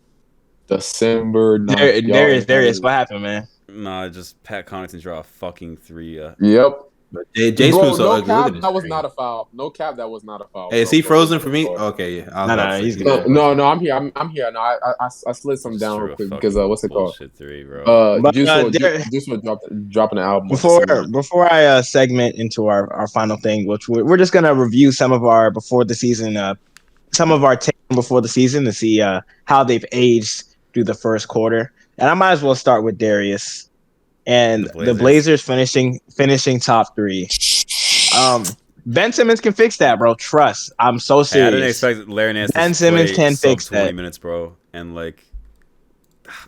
December 9th. Darius, what happened, man? Nah, just Pat Connaughton draw a fucking 3. Yep. But JSmooth so ugly. Cap, that was not a foul. No cap, that was not a foul. Hey, is he frozen for me? Okay, yeah. No, he's good. No, I'm here. I'm here. No, I slid some down real quick because what's it called? 3, bro. Juice was dropping an album. Before I segment into our final thing, which we're just gonna review some of our before the season, some of our takes before the season to see how they've aged through the first quarter. And I might as well start with Darius. And the Blazers finishing top 3. Ben Simmons can fix that, bro. Trust. I'm so serious. I didn't expect Larry Nance. Ben Simmons can fix 20 that. minutes, bro. And like,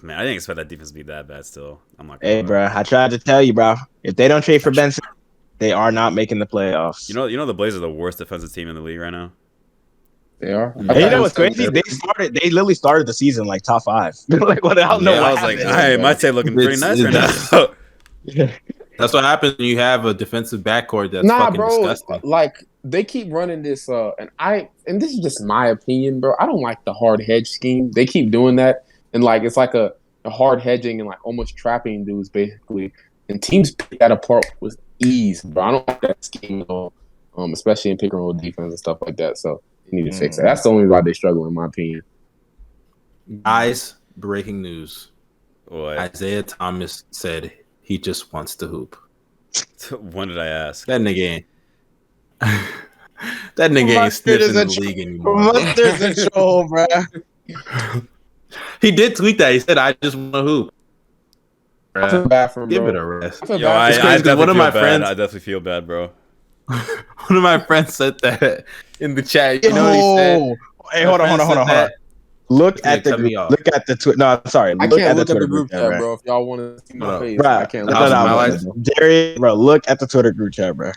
man, I didn't expect that defense to be that bad. Still, I'm not. Hey, bro. I tried to tell you, bro. If they don't trade for Ben Simmons, they are not making the playoffs. You know, the Blazers are the worst defensive team in the league right now. They are. And you know what's crazy? They literally started the season like top 5. Like, what? I was like, all right, my team looking pretty nice right now. That's what happens when you have a defensive backcourt that's fucking disgusting. Like they keep running this, and this is just my opinion, bro. I don't like the hard hedge scheme. They keep doing that, and like it's like a hard hedging and like almost trapping dudes basically. And teams pick that apart with ease, bro. I don't like that scheme at all, especially in pick and roll defense and stuff like that. So you need to fix that. That's the only why they struggle, in my opinion. Guys, breaking news. What? Isaiah Thomas said he just wants to hoop. When did I ask? That nigga ain't sniffing the league anymore. Mustard's a troll, bro. He did tweet that. He said, "I just want to hoop." I feel bad for him, Give bro. it a rest. Yo, I definitely feel bad, bro. One of my friends said that in the chat. You know what he said? Hey, hold on. Look at the Twitter. No, I'm sorry. I can't look at the group chat, bro. If y'all want to see my face, bro, I can't look. Darius, bro, look at the Twitter group chat, bro.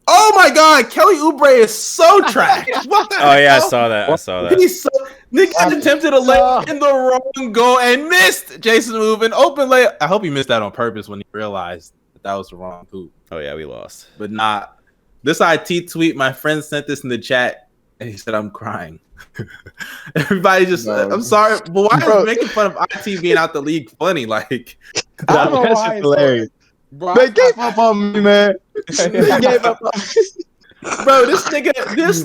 Oh my God, Kelly Oubre is so trash. What the hell? Yeah, I saw that. He's so nigga attempted a layup in the wrong goal and missed JSmooth an open layup. I hope he missed that on purpose when he realized that was the wrong hoop. Oh yeah, we lost. But not this IT tweet. My friend sent this in the chat, and he said, "I'm crying." Everybody just, I'm sorry, but why are you making fun of IT being out the league funny? Like, I don't know why it's hilarious. Bro, they gave up on me, man. They gave up on me. Bro, this nigga has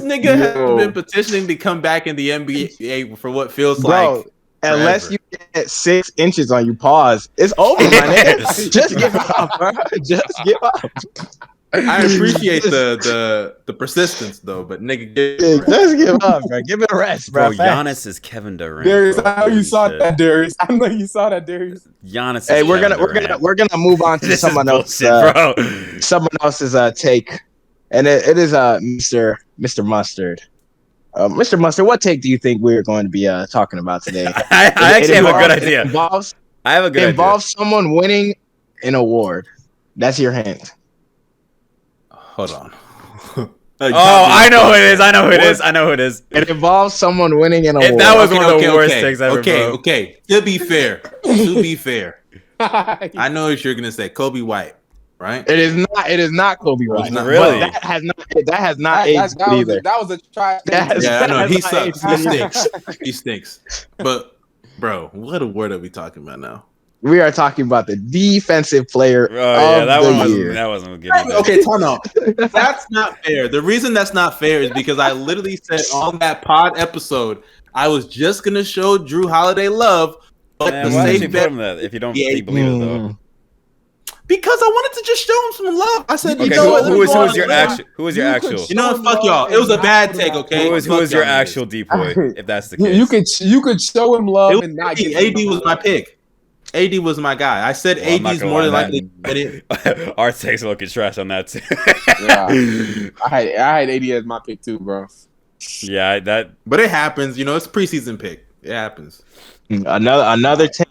been petitioning to come back in the NBA for what feels like unless forever. you get 6 inches on you, pause. It's over, my nigga. Just give up, bro. Just give up. I appreciate the persistence though, but nigga, just give up, bro. Give it a rest, bro. Giannis is Kevin Durant. Darius, I know you saw that, Darius. Giannis. Hey, we're gonna move on to someone else, bro. Someone else's take, and it is Mr. Mustard. Mr. Mustard, what take do you think we're going to be talking about today? I actually have a good idea. It involves someone winning an award. That's your hint. Hold on. I know who it is. It involves someone winning an award. That was one of the worst things ever. Okay. To be fair, I know what you're gonna say. Kobe White, right? It is not Kobe White. Really? But that has not aged either. That was a trash. I know he sucks. He stinks. But bro, what award are we talking about now? We are talking about the defensive player of the year. That wasn't good. Okay, time out. That's not fair. The reason that's not fair is because I literally said on that pod episode I was just gonna show Drew Holiday love, but Man, why did you put him that if you don't believe it though? Because I wanted to just show him some love. I said, okay, who was your actual? Who was your actual? You know what? Fuck y'all. It was a bad take. Okay. Who was your actual decoy? If that's the case, you could show him love and not get AD was my pick. AD was my guy. I said AD's more than likely. Our takes are looking trash on that too. Yeah, I had AD as my pick too, bro. Yeah, but it happens. You know, it's a preseason pick. It happens. Another take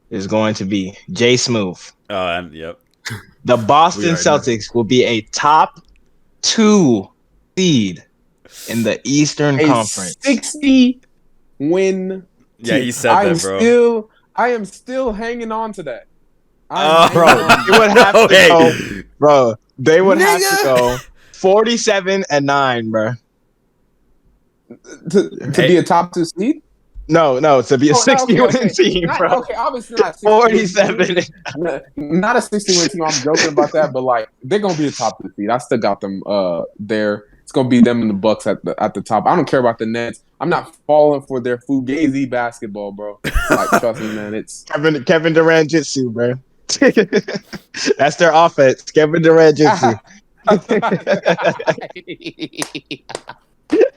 is going to be JSmooth. Yep. The Boston Celtics will be a top 2 seed in the Eastern Conference. 60 win. Yeah, he said that, bro. I am still hanging on to that. Bro, they would have to go. Bro, they would have to go 47-9, bro. To be a top 2 seed? No, to be a 60-win team, bro. Okay, obviously not 47. Not a 60-win team. I'm joking about that, but like they're gonna be a top 2 seed. I still got them there. It's gonna be them and the Bucks at the top. I don't care about the Nets. I'm not falling for their fugazi basketball, bro. Like trust me, man. It's Kevin Durant jitsu, bro. That's their offense. Kevin Durant jitsu.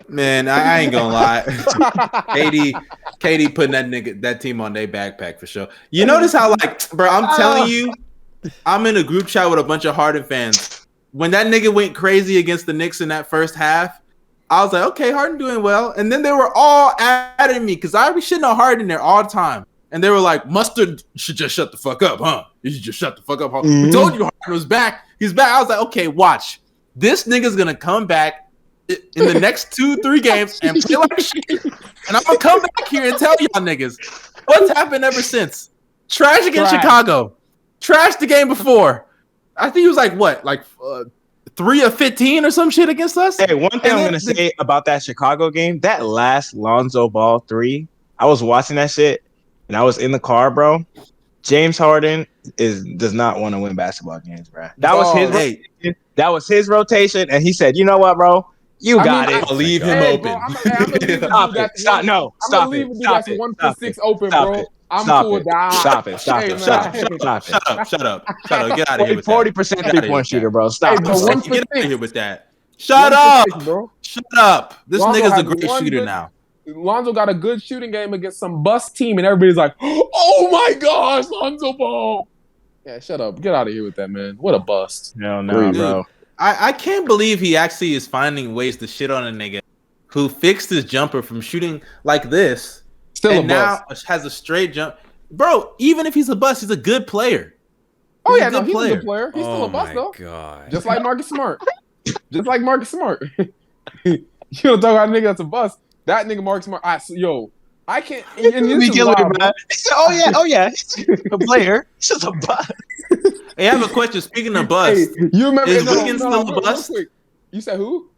Man, I ain't gonna lie. KD putting that team on their backpack for sure. You notice how, like, bro, I'm telling you, I'm in a group chat with a bunch of Harden fans. When that nigga went crazy against the Knicks in that first half, I was like, okay, Harden doing well. And then they were all at me because I be shitting on Harden there all the time. And they were like, Mustard should just shut the fuck up, huh? You should just shut the fuck up. Huh? We told you Harden was back. He's back. I was like, okay, watch. This nigga's gonna come back in the next 2-3 games and play like shit. And I'm gonna come back here and tell y'all niggas what's happened ever since. Trash against Chicago. Trash the game before. I think he was like 3 of 15 or some shit against us. Hey, one thing I'm gonna say about that Chicago game, that last Lonzo Ball 3, I was watching that shit and I was in the car, bro. James Harden does not want to win basketball games, bro. That was his rotation, and he said, "You know what, bro? You got it. I'll leave him open." Bro, I'm Stop it. Stop it. Stop it. 1-6 open, bro. I'm cool with that. Stop it. Shut up. Get out of here with 40% 3-point shooter, bro. Stop it. Get out of here with that. Shut up, bro. Shut up. This nigga's a great shooter now. Lonzo got a good shooting game against some bust team, and everybody's like, "Oh my gosh, Lonzo Ball!" Yeah, shut up. Get out of here with that, man. What a bust. No, bro. I can't believe he actually is finding ways to shit on a nigga who fixed his jumper from shooting like this, and now has a straight jump. Bro, even if he's a bust, he's a good player. He's a good player. He's still a bust, though. God. Just like Marcus Smart. You don't talk about a nigga that's a bust. That nigga Marcus Smart. I can't. And this is wild, bro. Oh yeah. A player. He's just a bust. Hey, I have a question. Speaking of bust, you remember is Wiggins still a bust? You said who?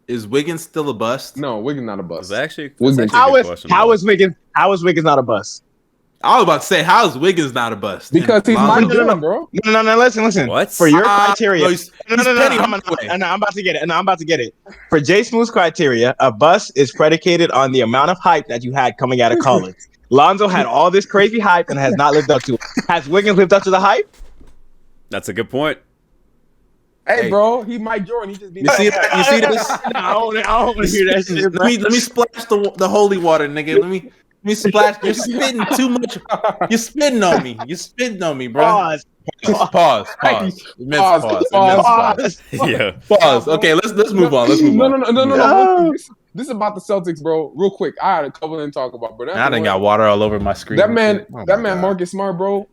Is Wiggins still a bust? No, Wiggins not a bust. How is Wiggins not a bust? I was about to say, how is Wiggins not a bust? Because he's my Jordan, bro. No. Listen. What? For your criteria. I'm about to get it. For JSmooth's criteria, a bust is predicated on the amount of hype that you had coming out of college. Lonzo had all this crazy hype and has not lived up to it. Has Wiggins lived up to the hype? That's a good point. Hey, bro, he Mike Jordan. He just be. You see this? I don't want to hear that shit. Let me splash the holy water, nigga. Let me splash. You're spitting too much. You're spitting on me, bro. Pause. Yeah. Pause. Okay, let's move on. No. This is about the Celtics, bro. Real quick, I had a couple to talk about, bro. I done got water all over my screen. That man, Marcus Smart, bro.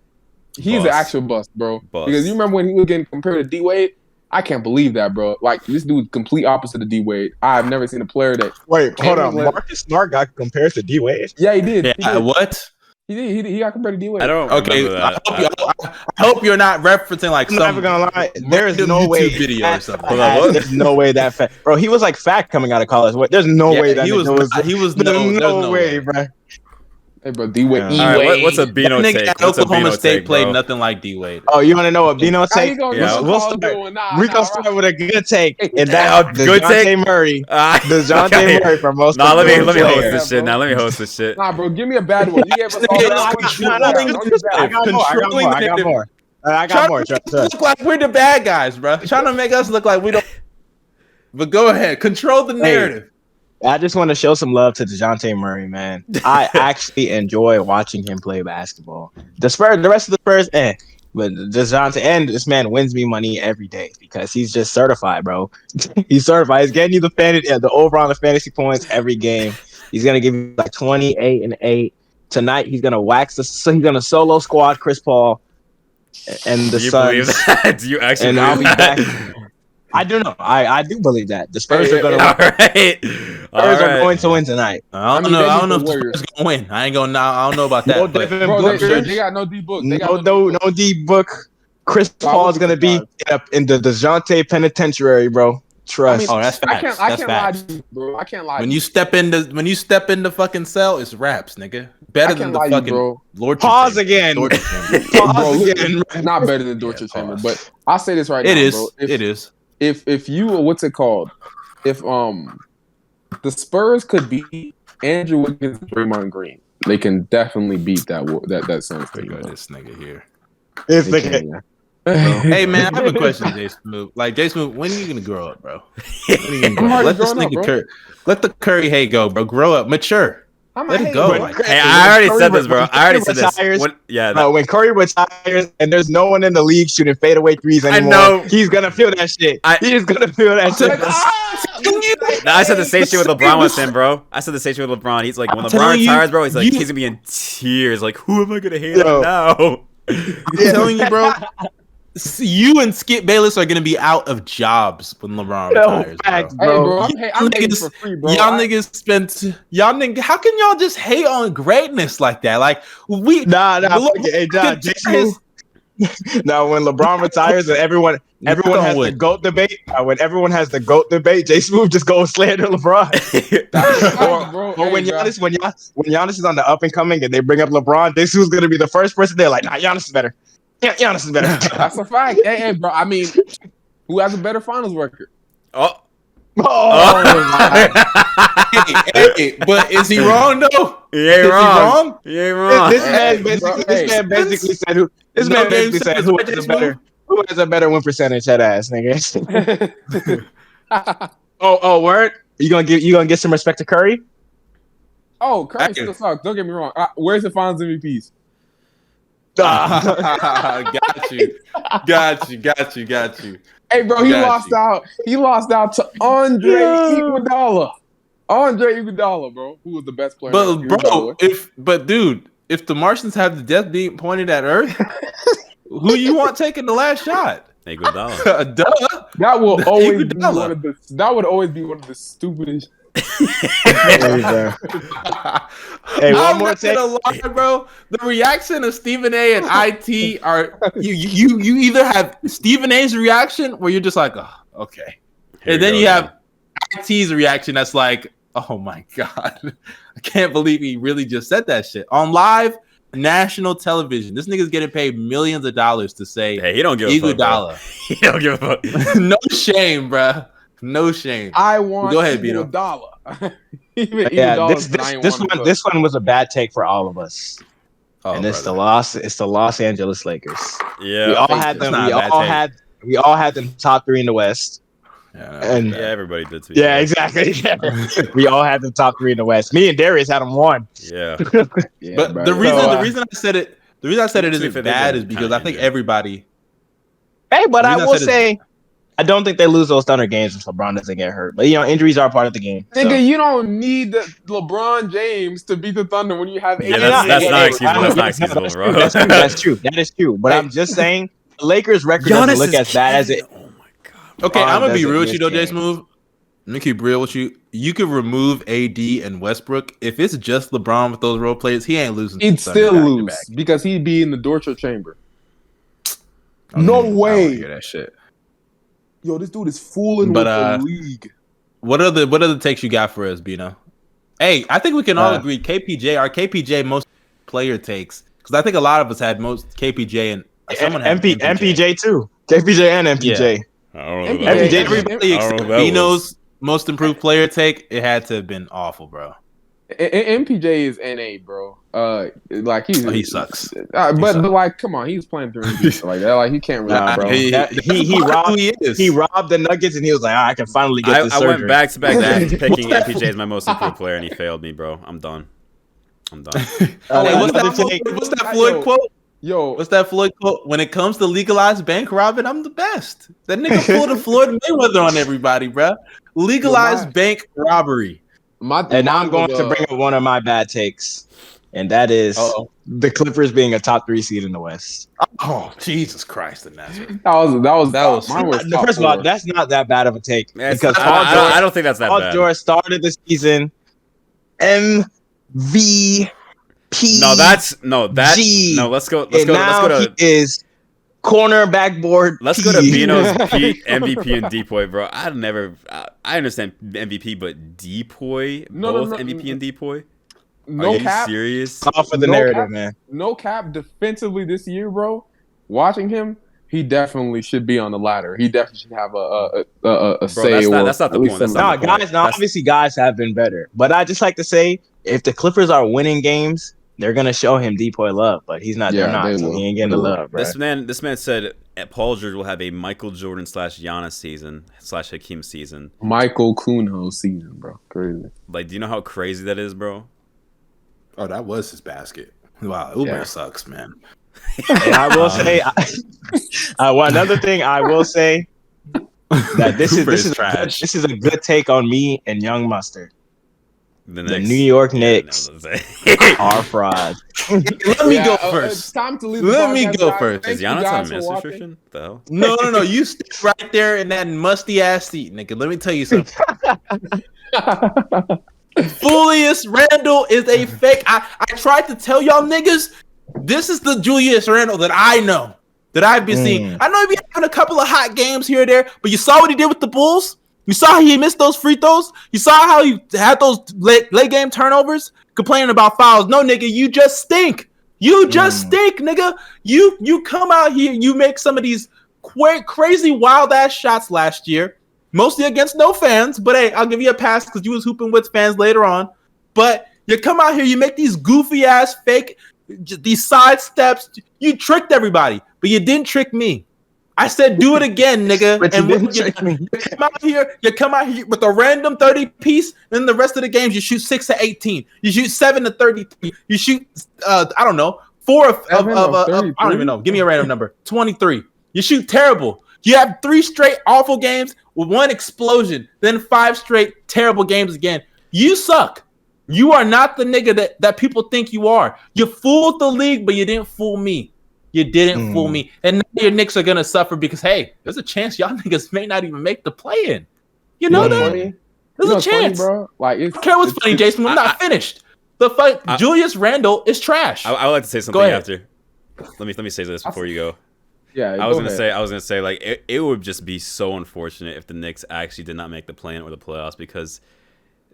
He's an actual bust, bro. Because you remember when he was getting compared to D Wade? I can't believe that, bro. Like, this dude's complete opposite of D Wade. I've never seen a player that. Wait, hold on. Marcus Smart got compared to D Wade? Yeah, he did. Yeah, what? He did. He got compared to D Wade. I don't. Okay, That. I hope you're not referencing like I'm some. never gonna lie. There is no way. Video or something. There's no way that fat, bro. He was like fat coming out of college. There's no way that he was. No way, bro. Hey, bro, D-Wade. All right, what's a Bino That nigga take? at What's a Oklahoma Bino State take, played bro? nothing like D-Wade. Oh, you want to know what Bino How take? you gonna Yeah, go We'll call start. good one? Nah, We're nah, gonna start with a good take, and Yeah, that good take? DeJounte Murray. DeJounte Okay. Murray for most. Nah, let me improved host player. this shit. Now let me host this shit. Nah, bro, give me a bad one. You gave us all Nigga, that. I got more. I got more. I got more. I got more. Trying to look like we're the bad guys, bro. Trying to make us look like we don't. But go ahead, control the narrative. I just want to show some love to DeJounte Murray, man. I actually enjoy watching him play basketball. The rest of the Spurs, but DeJounte, and this man wins me money every day because he's just certified, bro. He's certified. He's getting you the over on the fantasy points every game. He's gonna give you like 28 and 8 tonight. He's gonna he's gonna solo squad Chris Paul and the Do you Suns. believe that? Do you actually And I'll believe be that? back. I do know. I do believe that the Spurs are going to All right. Spurs are going to win tonight. I don't know if the Spurs gonna win. I don't know about that. No but Devin Bro, Booker. they got no D book. No D book. Chris Paul is going to be in the DeJounte penitentiary, bro. Trust. Oh, that's facts. I That's can't lie facts. to you, bro. I can't lie. When you step in the fucking cell, it's raps, nigga. Better than the fucking bro. Lord. Pause again. Torture chamber. Pause again. It's not better than Dorchester Chamber, pause. but I'll say this right now, It is. bro. It is. If you what's it called? If the Spurs could beat Andrew Wiggins and Draymond Green, they can definitely beat that Suns team. Look at this nigga here. It's They the can, yeah. Hey man, I have a question, JSmooth. Like JSmooth, when are you gonna grow up, bro? When are you gonna grow I'm up? already Let this growing up, nigga bro. let the Curry hate go, bro. Grow up, mature. Let it go. Like, Hey, I already said this, bro. I already said this. When Curry retires and there's no one in the league shooting fadeaway threes anymore, know. He's gonna feel that shit. He's gonna feel that shit. I said the same shit with LeBron was saying, bro. I said the same shit with LeBron. He's like, when LeBron retires, bro, he's gonna be in tears. Like, who am I gonna hate on now? I'm telling you, bro. You and Skip Bayless are gonna be out of jobs when LeBron retires, bro. Hey, bro, I'm hating for free, bro. Y'all niggas. How can y'all just hate on greatness like that? Like we Hey, John, now when LeBron retires and everyone has the GOAT debate, when everyone has the GOAT debate, JSmooth just go slander LeBron. or when Giannis is on the up and coming and they bring up LeBron, JSmooth's gonna be the first person there. Like, nah, Giannis is better. Yeah, Giannis is better. That's a fact. Hey, bro. I mean, who has a better finals record? Hey, but is he wrong though? He ain't wrong. He ain't wrong. This man basically said who has a better win percentage, head ass nigga. Word? You gonna get some respect to Curry? Oh, Curry still sucks. Don't get me wrong. Where's the finals MVPs? Got you. Hey, bro, he lost out. He lost out to Andre Iguodala, bro, who was the best player. But if the Martians have the death beam pointed at Earth, who you want taking the last shot? Iguodala. Duh. That will always be one of the stupidest. Hey, one more take, lie, bro. The reaction of Stephen A. and IT are you either have Stephen A.'s reaction where you're just like, oh, okay, and then you have IT's reaction that's like, oh my god, I can't believe he really just said that shit on live national television. This nigga's getting paid millions of dollars to say, hey, he don't give a fuck. He don't give a fuck. No shame, bro. No shame. I want. Go ahead, Bino. This one was a bad take for all of us. And it's brother. It's the Los Angeles Lakers. Yeah, we all had them. We all had them top 3 in the West. Yeah, everybody did too. Yeah, exactly. We all had the top 3 in the West. Me and Darius had them 1. Yeah. But the reason I said it isn't bad is because I think everybody. Hey, but I will say, I don't think they lose those Thunder games if LeBron doesn't get hurt. But injuries are part of the game. Nigga, you don't need LeBron James to beat the Thunder when you have. Yeah, that's not excusable. That's not excusable, bro. That's true. That is true. But I'm just saying, the Lakers' record doesn't look as bad as it. Oh my god. Okay, I'm gonna be real with you though, JSmooth. Let me keep real with you. You could remove AD and Westbrook. If it's just LeBron with those role players, he ain't losing. He'd still lose because he'd be in the torture chamber. No way. I hear that shit. Yo, this dude is fooling with the league. What other takes you got for us, Bino? Hey, I think we can all agree. Our KPJ player takes because I think a lot of us had most KPJ and someone had MPJ too. KPJ and MPJ. Yeah. I don't know. Everybody except Bino's most improved player take. It had to have been awful, bro. MPJ is NA, bro. Like he sucks. But like, come on, he's playing 3 like that. Like he can't rely, bro. He robbed the Nuggets, and he was like, I can finally get this surgery. I went back to back picking MPJ as my most improved player, and he failed me, bro. I'm done. What's that Floyd quote? Yo, what's that Floyd quote? When it comes to legalized bank robbing, I'm the best. That nigga pulled a Floyd Mayweather on everybody, bro. Legalized bank robbery. And now I'm going to bring up one of my bad takes, and that is the Clippers being a top 3 seed in the West. Oh, Jesus Christ! And that was first of all, that's not that bad of a take because I don't think that's that bad. Paul George started the season MVP. Let's go. He is corner backboard. Let's go to Bino's MVP and Depoy, bro. I understand MVP, but Depoy, both MVP and Depoy. No Are cap. you serious? Off of the narrative, man. No cap. Defensively this year, bro. Watching him, he definitely should be on the ladder. He definitely should have a say. That's not the point. Obviously, guys have been better. But I just like to say, if the Clippers are winning games, they're gonna show him Depoy love, but he's not. They're not. So he ain't getting the love. Bro. This man said Paul George will have a Michael Jordan / Giannis season / Hakeem season. Michael Kuhnho season, bro. Crazy. Like, do you know how crazy that is, bro? Oh, that was his basket. Wow, Uber sucks, man. And I will say, another thing I will say that this is trash. This is a good take on me and Young Mustard. The New York Knicks are frauds. Let me go first. It's time to leave. Let me go first. Is Giannis on a men's restriction? The hell? No. You stick right there in that musty ass seat, nigga. Let me tell you something. Julius Randle is a fake. I tried to tell y'all niggas, this is the Julius Randle that I know, that I've been seeing. I know he be having a couple of hot games here or there, but you saw what he did with the Bulls? You saw how he missed those free throws? You saw how he had those late game turnovers? Complaining about fouls. No, nigga, you just stink. You just stink, nigga. You come out here, you make some of these crazy wild-ass shots last year, mostly against no fans, but hey, I'll give you a pass because you was hooping with fans later on. But you come out here, you make these goofy-ass fake, these side steps. You tricked everybody, but you didn't trick me. I said, do it again, nigga. But and you come out here with a random 30 piece, and the rest of the games you shoot 6 to 18. You shoot 7 to 33. You shoot, I don't know, 4 of I don't even know. Give me a random number. 23. You shoot terrible. You have 3 straight awful games with 1 explosion, then 5 straight terrible games again. You suck. You are not the nigga that people think you are. You fooled the league, but you didn't fool me. You didn't fool me. And now your Knicks are going to suffer because, hey, there's a chance y'all niggas may not even make the play-in. You know that? Funny? There's a chance. Funny, bro. Like, I don't care what's funny, JSmooth. I'm not finished. The fight, Julius Randle is trash. I would like to say something after. Let me say this before you go. Yeah, I was gonna say like it would just be so unfortunate if the Knicks actually did not make the play-in or the playoffs because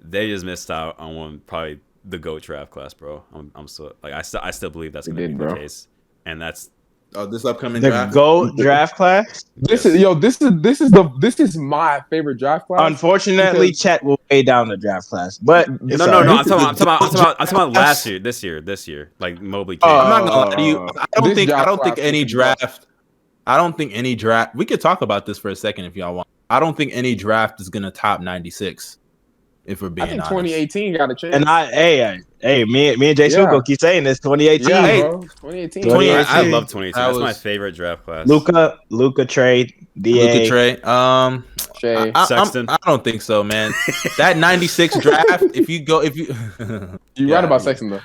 they just missed out on probably the GOAT draft class, bro. I'm so like I still believe that's gonna be the case. And that's this upcoming draft. GOAT draft class. This is my favorite draft class. Unfortunately, Chet will pay down the draft class. But no. I'm talking about last year, this year. Like Mobley. I'm not gonna lie to you. I don't think any draft. I don't think any draft. We could talk about this for a second if y'all want. I don't think any draft is gonna top 96. If we're being honest. 2018 got a chance. And me and JSmooth go keep saying this. 2018. Yeah, bro. 2018. I love 2018. That's my favorite draft class. Luka trade. Luka trade. Shea. Sexton. I don't think so, man. That 96 draft. You're right about Sexton though.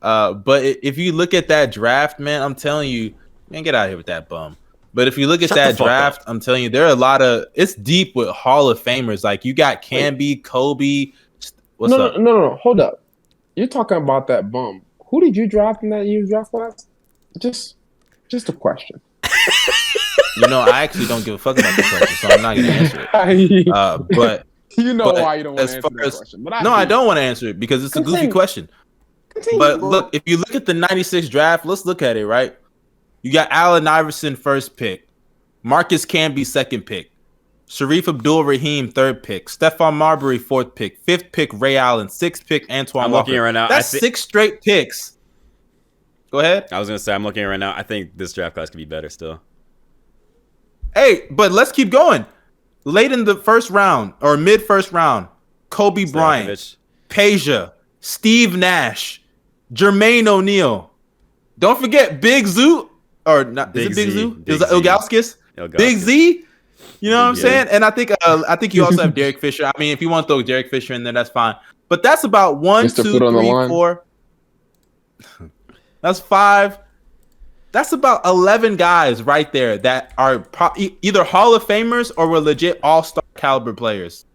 But if you look at that draft, man, I'm telling you, man, get out of here with that bum. But if you look at that draft, I'm telling you, there are a lot of it's deep with Hall of Famers. Like you got Camby, Kobe. What's up? No. Hold up. You're talking about that bum. Who did you draft in that year's draft class? Just a question. I actually don't give a fuck about the question, so I'm not gonna answer it. But why you don't want to answer that question. But I don't want to answer it because it's a goofy question. But look, if you look at the 96 draft, let's look at it, right? You got Allen Iverson first pick, Marcus Camby second pick, Sharif Abdul-Rahim third pick, Stephon Marbury fourth pick, fifth pick Ray Allen, sixth pick Antoine Walker. Looking right now. That's 6 straight picks. Go ahead. I was gonna say I'm looking right now. I think this draft class could be better still. Hey, but let's keep going. Late in the first round or mid first round, Kobe Bryant, Peja, Steve Nash, Jermaine O'Neal. Don't forget Big Zoo or not? Is it Big Zoo? Is it Ilgauskas? Big Z. You know what I'm saying? And I think you also have Derek Fisher. I mean, if you want to throw Derek Fisher in there, that's fine. But that's about 1, 2, 3, 4. That's 5. That's about 11 guys right there that are either Hall of Famers or were legit all-star caliber players.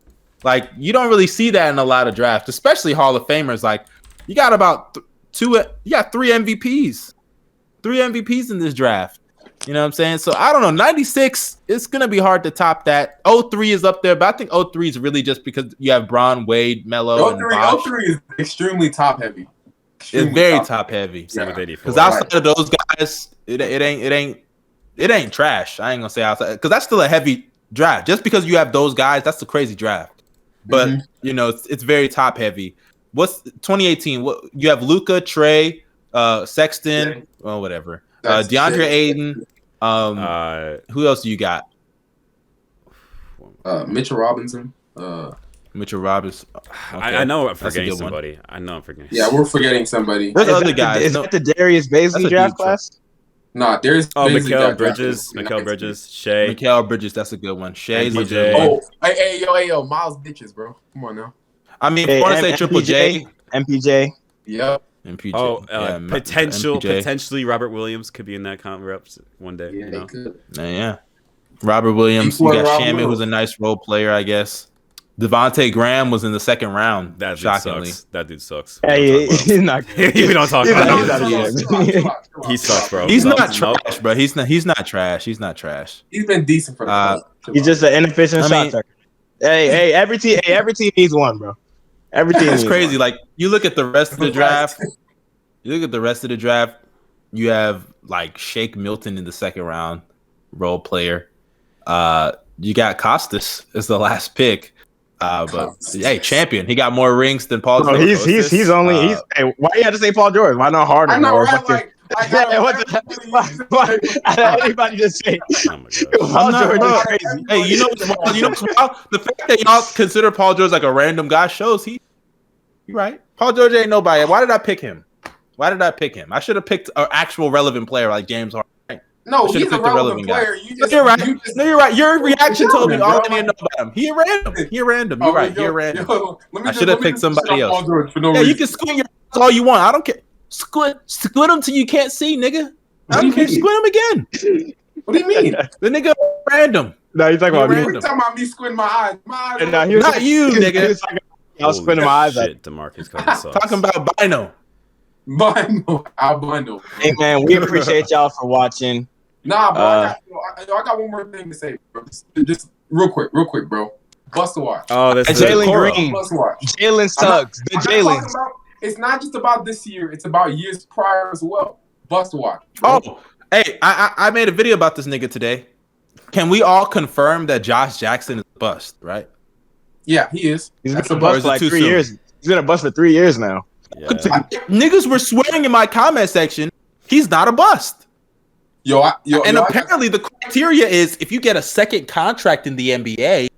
Like, you don't really see that in a lot of drafts, especially Hall of Famers. Like, you got about 3 MVPs. 3 MVPs in this draft. You know what I'm saying? So, I don't know. 96, it's going to be hard to top that. 03 is up there, but I think 03 is really just because you have Bron, Wade, Melo, 03 is extremely top-heavy. It's very top heavy. Because outside of those guys, it ain't trash. I ain't gonna say outside because that's still a heavy draft. Just because you have those guys, that's a crazy draft. But you know, it's very top heavy. What's 2018? What you have? Luka, Trey, Sexton, well, whatever. DeAndre Ayton. Who else do you got? Mitchell Robinson. Mitchell Robinson. Okay. I know I'm forgetting somebody. Yeah, we're forgetting somebody. There's other guys. Is that the Darius Bazley draft class? Nah, Darius. Mikal Bridges, Shea. Mikal Bridges, that's a good one. Shea's a good one. Oh, hey, yo, Miles Ditches, bro. Come on now. I mean, if you want to say Triple J. MPJ. Yep. MPJ. Oh, MPJ. potentially Robert Williams could be in that reps one day. Yeah, you know? could. Yeah. Robert Williams. You got Shaman, who's a nice role player, I guess. Devontae Graham was in the second round. That dude shockingly. sucks. That dude sucks. Hey, he's not. We don't talk about him. He sucks, bro. He's not trash, bro. He's not trash. He's not trash. He's been decent for the He's just an inefficient shot taker. Hey, every team needs one, bro. Every team. It's crazy. Like you look at the rest of the draft. You have like Shake Milton in the second round, role player. You got Costas as the last pick. But hey, champion. He got more rings than Paul George. He's only. Hey, why you have to say Paul George? Why not Harden? I know, right? Anybody just say Paul George is crazy. Hey, you know what's wild? The fact that y'all consider Paul George like a random guy shows you're right. Paul George ain't nobody. Why did I pick him? I should have picked an actual relevant player like James Harden. No, he's a relevant player. You're right. Your reaction told me all I need to know about him. He a random. You're right. I should have picked somebody else. Yeah, you can squint your ass all you want. I don't care. Squint him till you can't see, nigga. I don't care. Squint him again. What do you mean? The nigga random. No, you're talking about me. You're talking about me squinting my eyes. Not you, nigga. I was squinting my eyes at DeMarcus talking about Bino. Our bundle. Hey man, we appreciate y'all for watching. Nah, bro, I got one more thing to say, bro. Just real quick, bro. Bust the watch. Oh, that's Jalen Green. Jalen Suggs. The Jalen. It's not just about this year. It's about years prior as well. Bust the watch. Bro. Oh, hey, I made a video about this nigga today. Can we all confirm that Josh Jackson is a bust, right? Yeah, he is. He's been a bust for like 3 years. He's been a bust for 3 years now. Yeah. Niggas were swearing in my comment section. He's not a bust. Apparently the criteria is if you get a second contract in the NBA,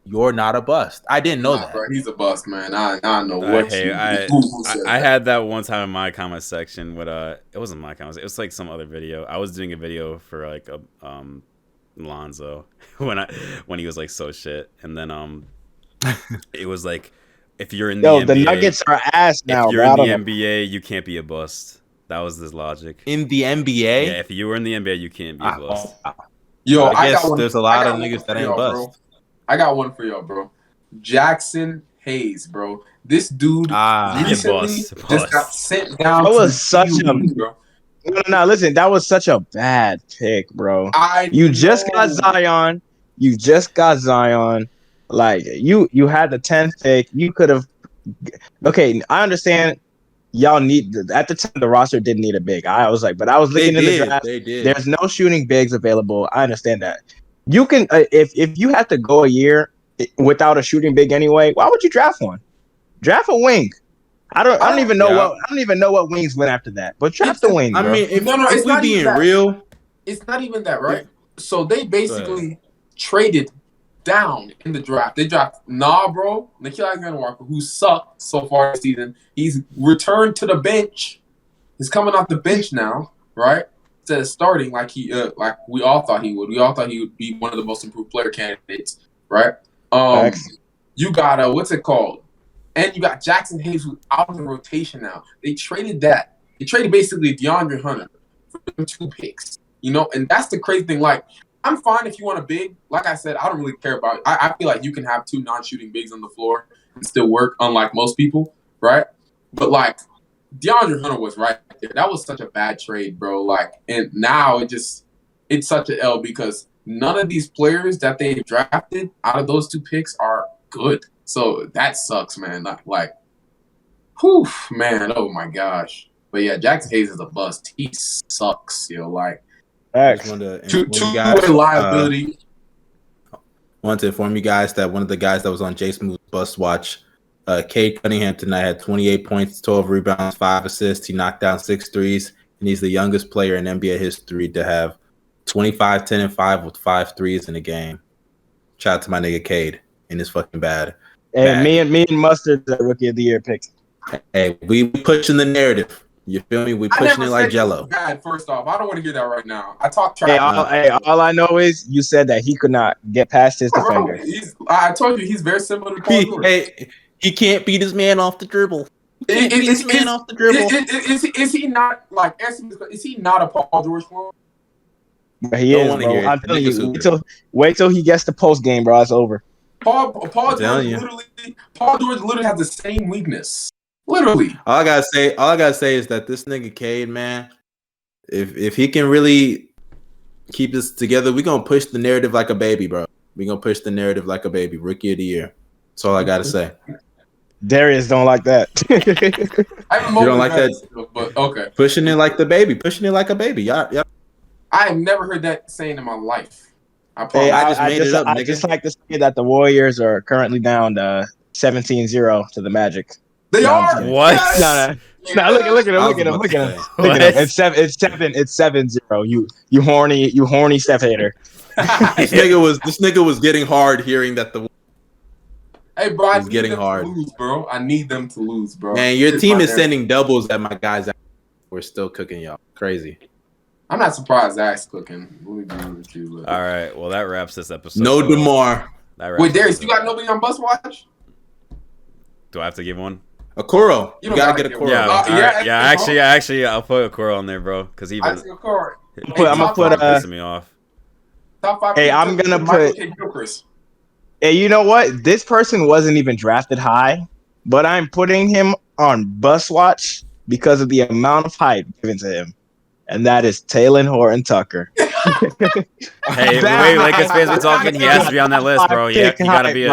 you're not a bust. I didn't know that. Bro, he's a bust, man. I know what. I had that one time in my comment section with it wasn't my comments. It was like some other video. I was doing a video for like a Lonzo when he was like so shit, and then it was like if you're in the NBA, the Nuggets are ass now. If you're in the NBA, you can't be a bust. That was his logic. In the NBA? Yeah, if you were in the NBA, you can't be a bust. I guess there's a lot of niggas that ain't bust. Bro. I got one for y'all, bro. Jackson Hayes, bro. This dude recently just got sent down. That was such a no. Listen, that was such a bad pick, bro. You just got Zion. Like you had the 10th pick. You could have. Okay, I understand. y'all need at the time the roster didn't need a big. I was like, but I was looking in the draft. They did. There's no shooting bigs available. I understand that. You can if you had to go a year without a shooting big anyway, why would you draft one? Draft a wing. I don't even know what wings went after that. But draft the wing. I bro. mean, if we being real, it's not even that, right? So they basically traded down in the draft. They drafted bro, Nikhil Alexander-Walker, who sucked so far this season. He's returned to the bench. He's coming off the bench now, right? Instead of starting like we all thought he would. We all thought he would be one of the most improved player candidates, right? You got what's it called? And you got Jackson Hayes, who's out of the rotation now. They traded that. They traded basically DeAndre Hunter for 2 picks. You know, and that's the crazy thing. Like, I'm fine if you want a big. Like I said, I don't really care about it. I feel like you can have 2 non-shooting bigs on the floor and still work, unlike most people, right? But, like, DeAndre Hunter was right there. That was such a bad trade, bro. Like, and now it's such an L because none of these players that they drafted out of those 2 picks are good. So that sucks, man. Like, whew, man. Oh my gosh. But yeah, Jackson Hayes is a bust. He sucks, like. Two-way liability. Want to inform you guys that one of the guys that was on JSmooth bus watch, Cade Cunningham tonight had 28 points, 12 rebounds, 5 assists. He knocked down 6 threes, and he's the youngest player in NBA history to have 25, 10, and 5 with 5 threes in a game. Shout out to my nigga Cade in his fucking bad. And me and Mustard, the rookie of the year picks. Hey, we pushing the narrative. You feel me? We pushing it like Jello. Bad. First off, I don't want to hear that right now. I talk trash. All I know is you said that he could not get past his defender. I told you he's very similar to Paul George. He can't beat his man off the dribble. Is he not like? Is he not a Paul George clone? He is, bro. I'm telling you. Wait till he gets the post game, bro. It's over. Paul George literally has the same weakness. Literally. All I gotta say is that this nigga Cade, man, if he can really keep this together, we're gonna push the narrative like a baby, bro. We're gonna push the narrative like a baby. Rookie of the year. That's all I gotta say. Darius don't like that. You don't like that? But okay. Pushing it like the baby. Pushing it like a baby. Y'all. I have never heard that saying in my life. I just like to say that the Warriors are currently down 17-0 to the Magic. They are what? Yes. No, look at him. It's 7-0. You horny Steph hater. This nigga was getting hard hearing that the. Hey, bro, it's getting hard, bro. I need them to lose, bro. Man, your team is sending doubles at my guys. We're still cooking, y'all. Crazy. I'm not surprised Zach's cooking. All right, well that wraps this episode. No DeMar. Wait, Darius, you got nobody on bus watch? Do I have to give one? Okoro. You gotta get Okoro. Actually, I'll put Okoro on there, bro, because I'm gonna put pissing me off. Top 5. Hey, I'm gonna put. Hey, you know what? This person wasn't even drafted high, but I'm putting him on bus watch because of the amount of hype given to him, and that is Talen Horton-Tucker. Hey, wait, Lakers fans been talking. He has to be on that list, bro. Yeah, he gotta be.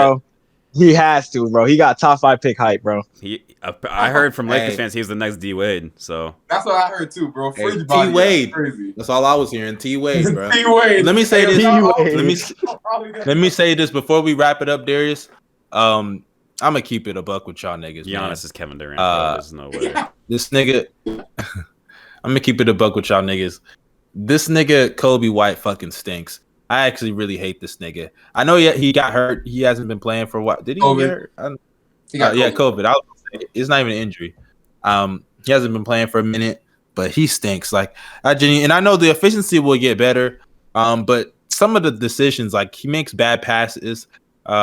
He has to, bro. He got top 5 pick hype, bro. I heard from Lakers fans he was the next D Wade. So that's what I heard too, bro. T Wade. That's all I was hearing. T Wade, bro. T Wade. Let me say this. Let me say this before we wrap it up, Darius. I'm gonna keep it a buck with y'all niggas. Giannis is Kevin Durant. There's no way. This nigga. I'm gonna keep it a buck with y'all niggas. This nigga Kobe White fucking stinks. I actually really hate this nigga. I know he got hurt. He hasn't been playing for what? Did he get hurt? COVID. It's not even an injury. He hasn't been playing for a minute, but he stinks. Like and I know the efficiency will get better. But some of the decisions, like he makes bad passes.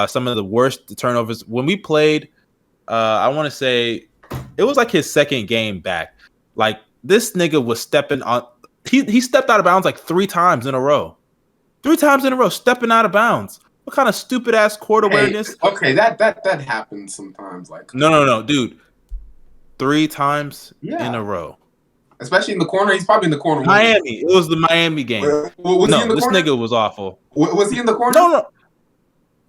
Some of the worst turnovers. When we played, I want to say it was like his second game back. Like this nigga was stepping on. He stepped out of bounds like 3 times in a row. 3 times in a row, stepping out of bounds. What kind of stupid ass court awareness? Okay, that happens sometimes. Like no, dude. 3 times in a row. Especially in the corner. He's probably in the corner. Miami. It was the Miami game. This nigga was awful. Was he in the corner? No.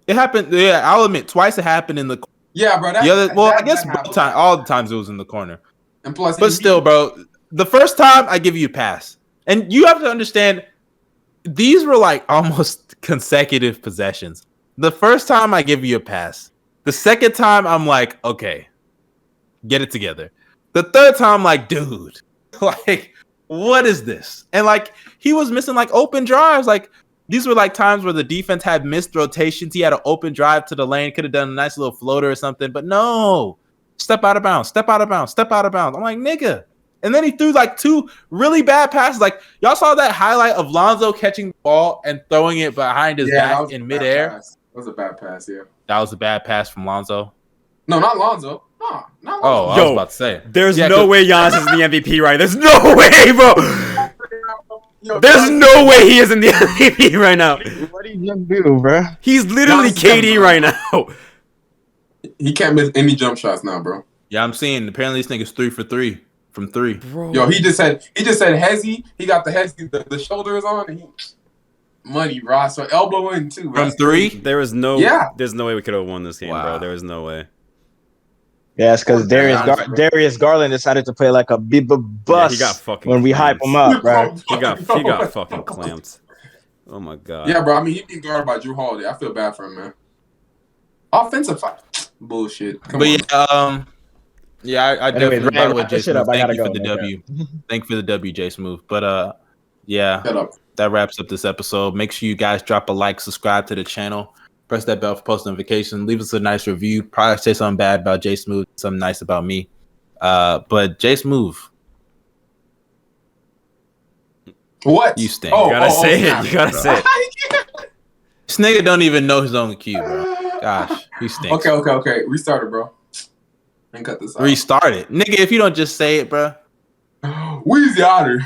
It happened. Yeah, I'll admit, twice it happened in the. Yeah, bro. I guess both time, all the times it was in the corner. And plus, But still, bro, the first time I give you a pass, and you have to understand, these were like almost consecutive possessions. The first time I give you a pass. The second time I'm like, okay, get it together. The third time, like, dude, like, what is this? And like, he was missing like open drives. Like, these were like times where the defense had missed rotations. He had an open drive to the lane, could have done a nice little floater or something, but no, step out of bounds, step out of bounds, step out of bounds. I'm like, nigga. And then he threw like 2 really bad passes. Like, y'all saw that highlight of Lonzo catching the ball and throwing it behind his back in midair. That was a bad pass, yeah. That was a bad pass from Lonzo. No, not Lonzo. No, not Lonzo. Oh, I was about to say. There's no way Giannis is in the MVP, right? There's no way, bro. There's no way he is in the MVP right now. What did he just do, bro? He's literally KD right now. He can't miss any jump shots now, bro. Yeah, I'm seeing. Apparently, this nigga's 3 for 3 from 3. Bro. Yo, he just said Hezzy. He got the Hezzy, the shoulders on, and he money, Ross. So elbow in too, bro. From 3? There's no way we could have won this game, bro. There was no way. Yeah, it's because Darius Garland decided to play like a big bus he got fucking when we hype him up, bro. He got fucking clamped. Oh my god. Yeah, bro. I mean, he being guarded by Drew Holiday. I feel bad for him, man. Offensive fight, bullshit. Come on. I definitely Ryan, with wrap shit up. JSmooth. I Thank gotta you go. for the W. Thank you for the W, JSmooth. But yeah, Shut up. that wraps up this episode. Make sure you guys drop a like, subscribe to the channel, press that bell for post notification, leave us a nice review. Probably say something bad about JSmooth, something nice about me. But JSmooth, What? you stink. You gotta say it. You gotta say it. This nigga don't even know his own cue, bro. Gosh, he stinks. Okay. Restart it, bro. And cut this out. Restart it, nigga. If you don't just say it, bro. Weezy Otter.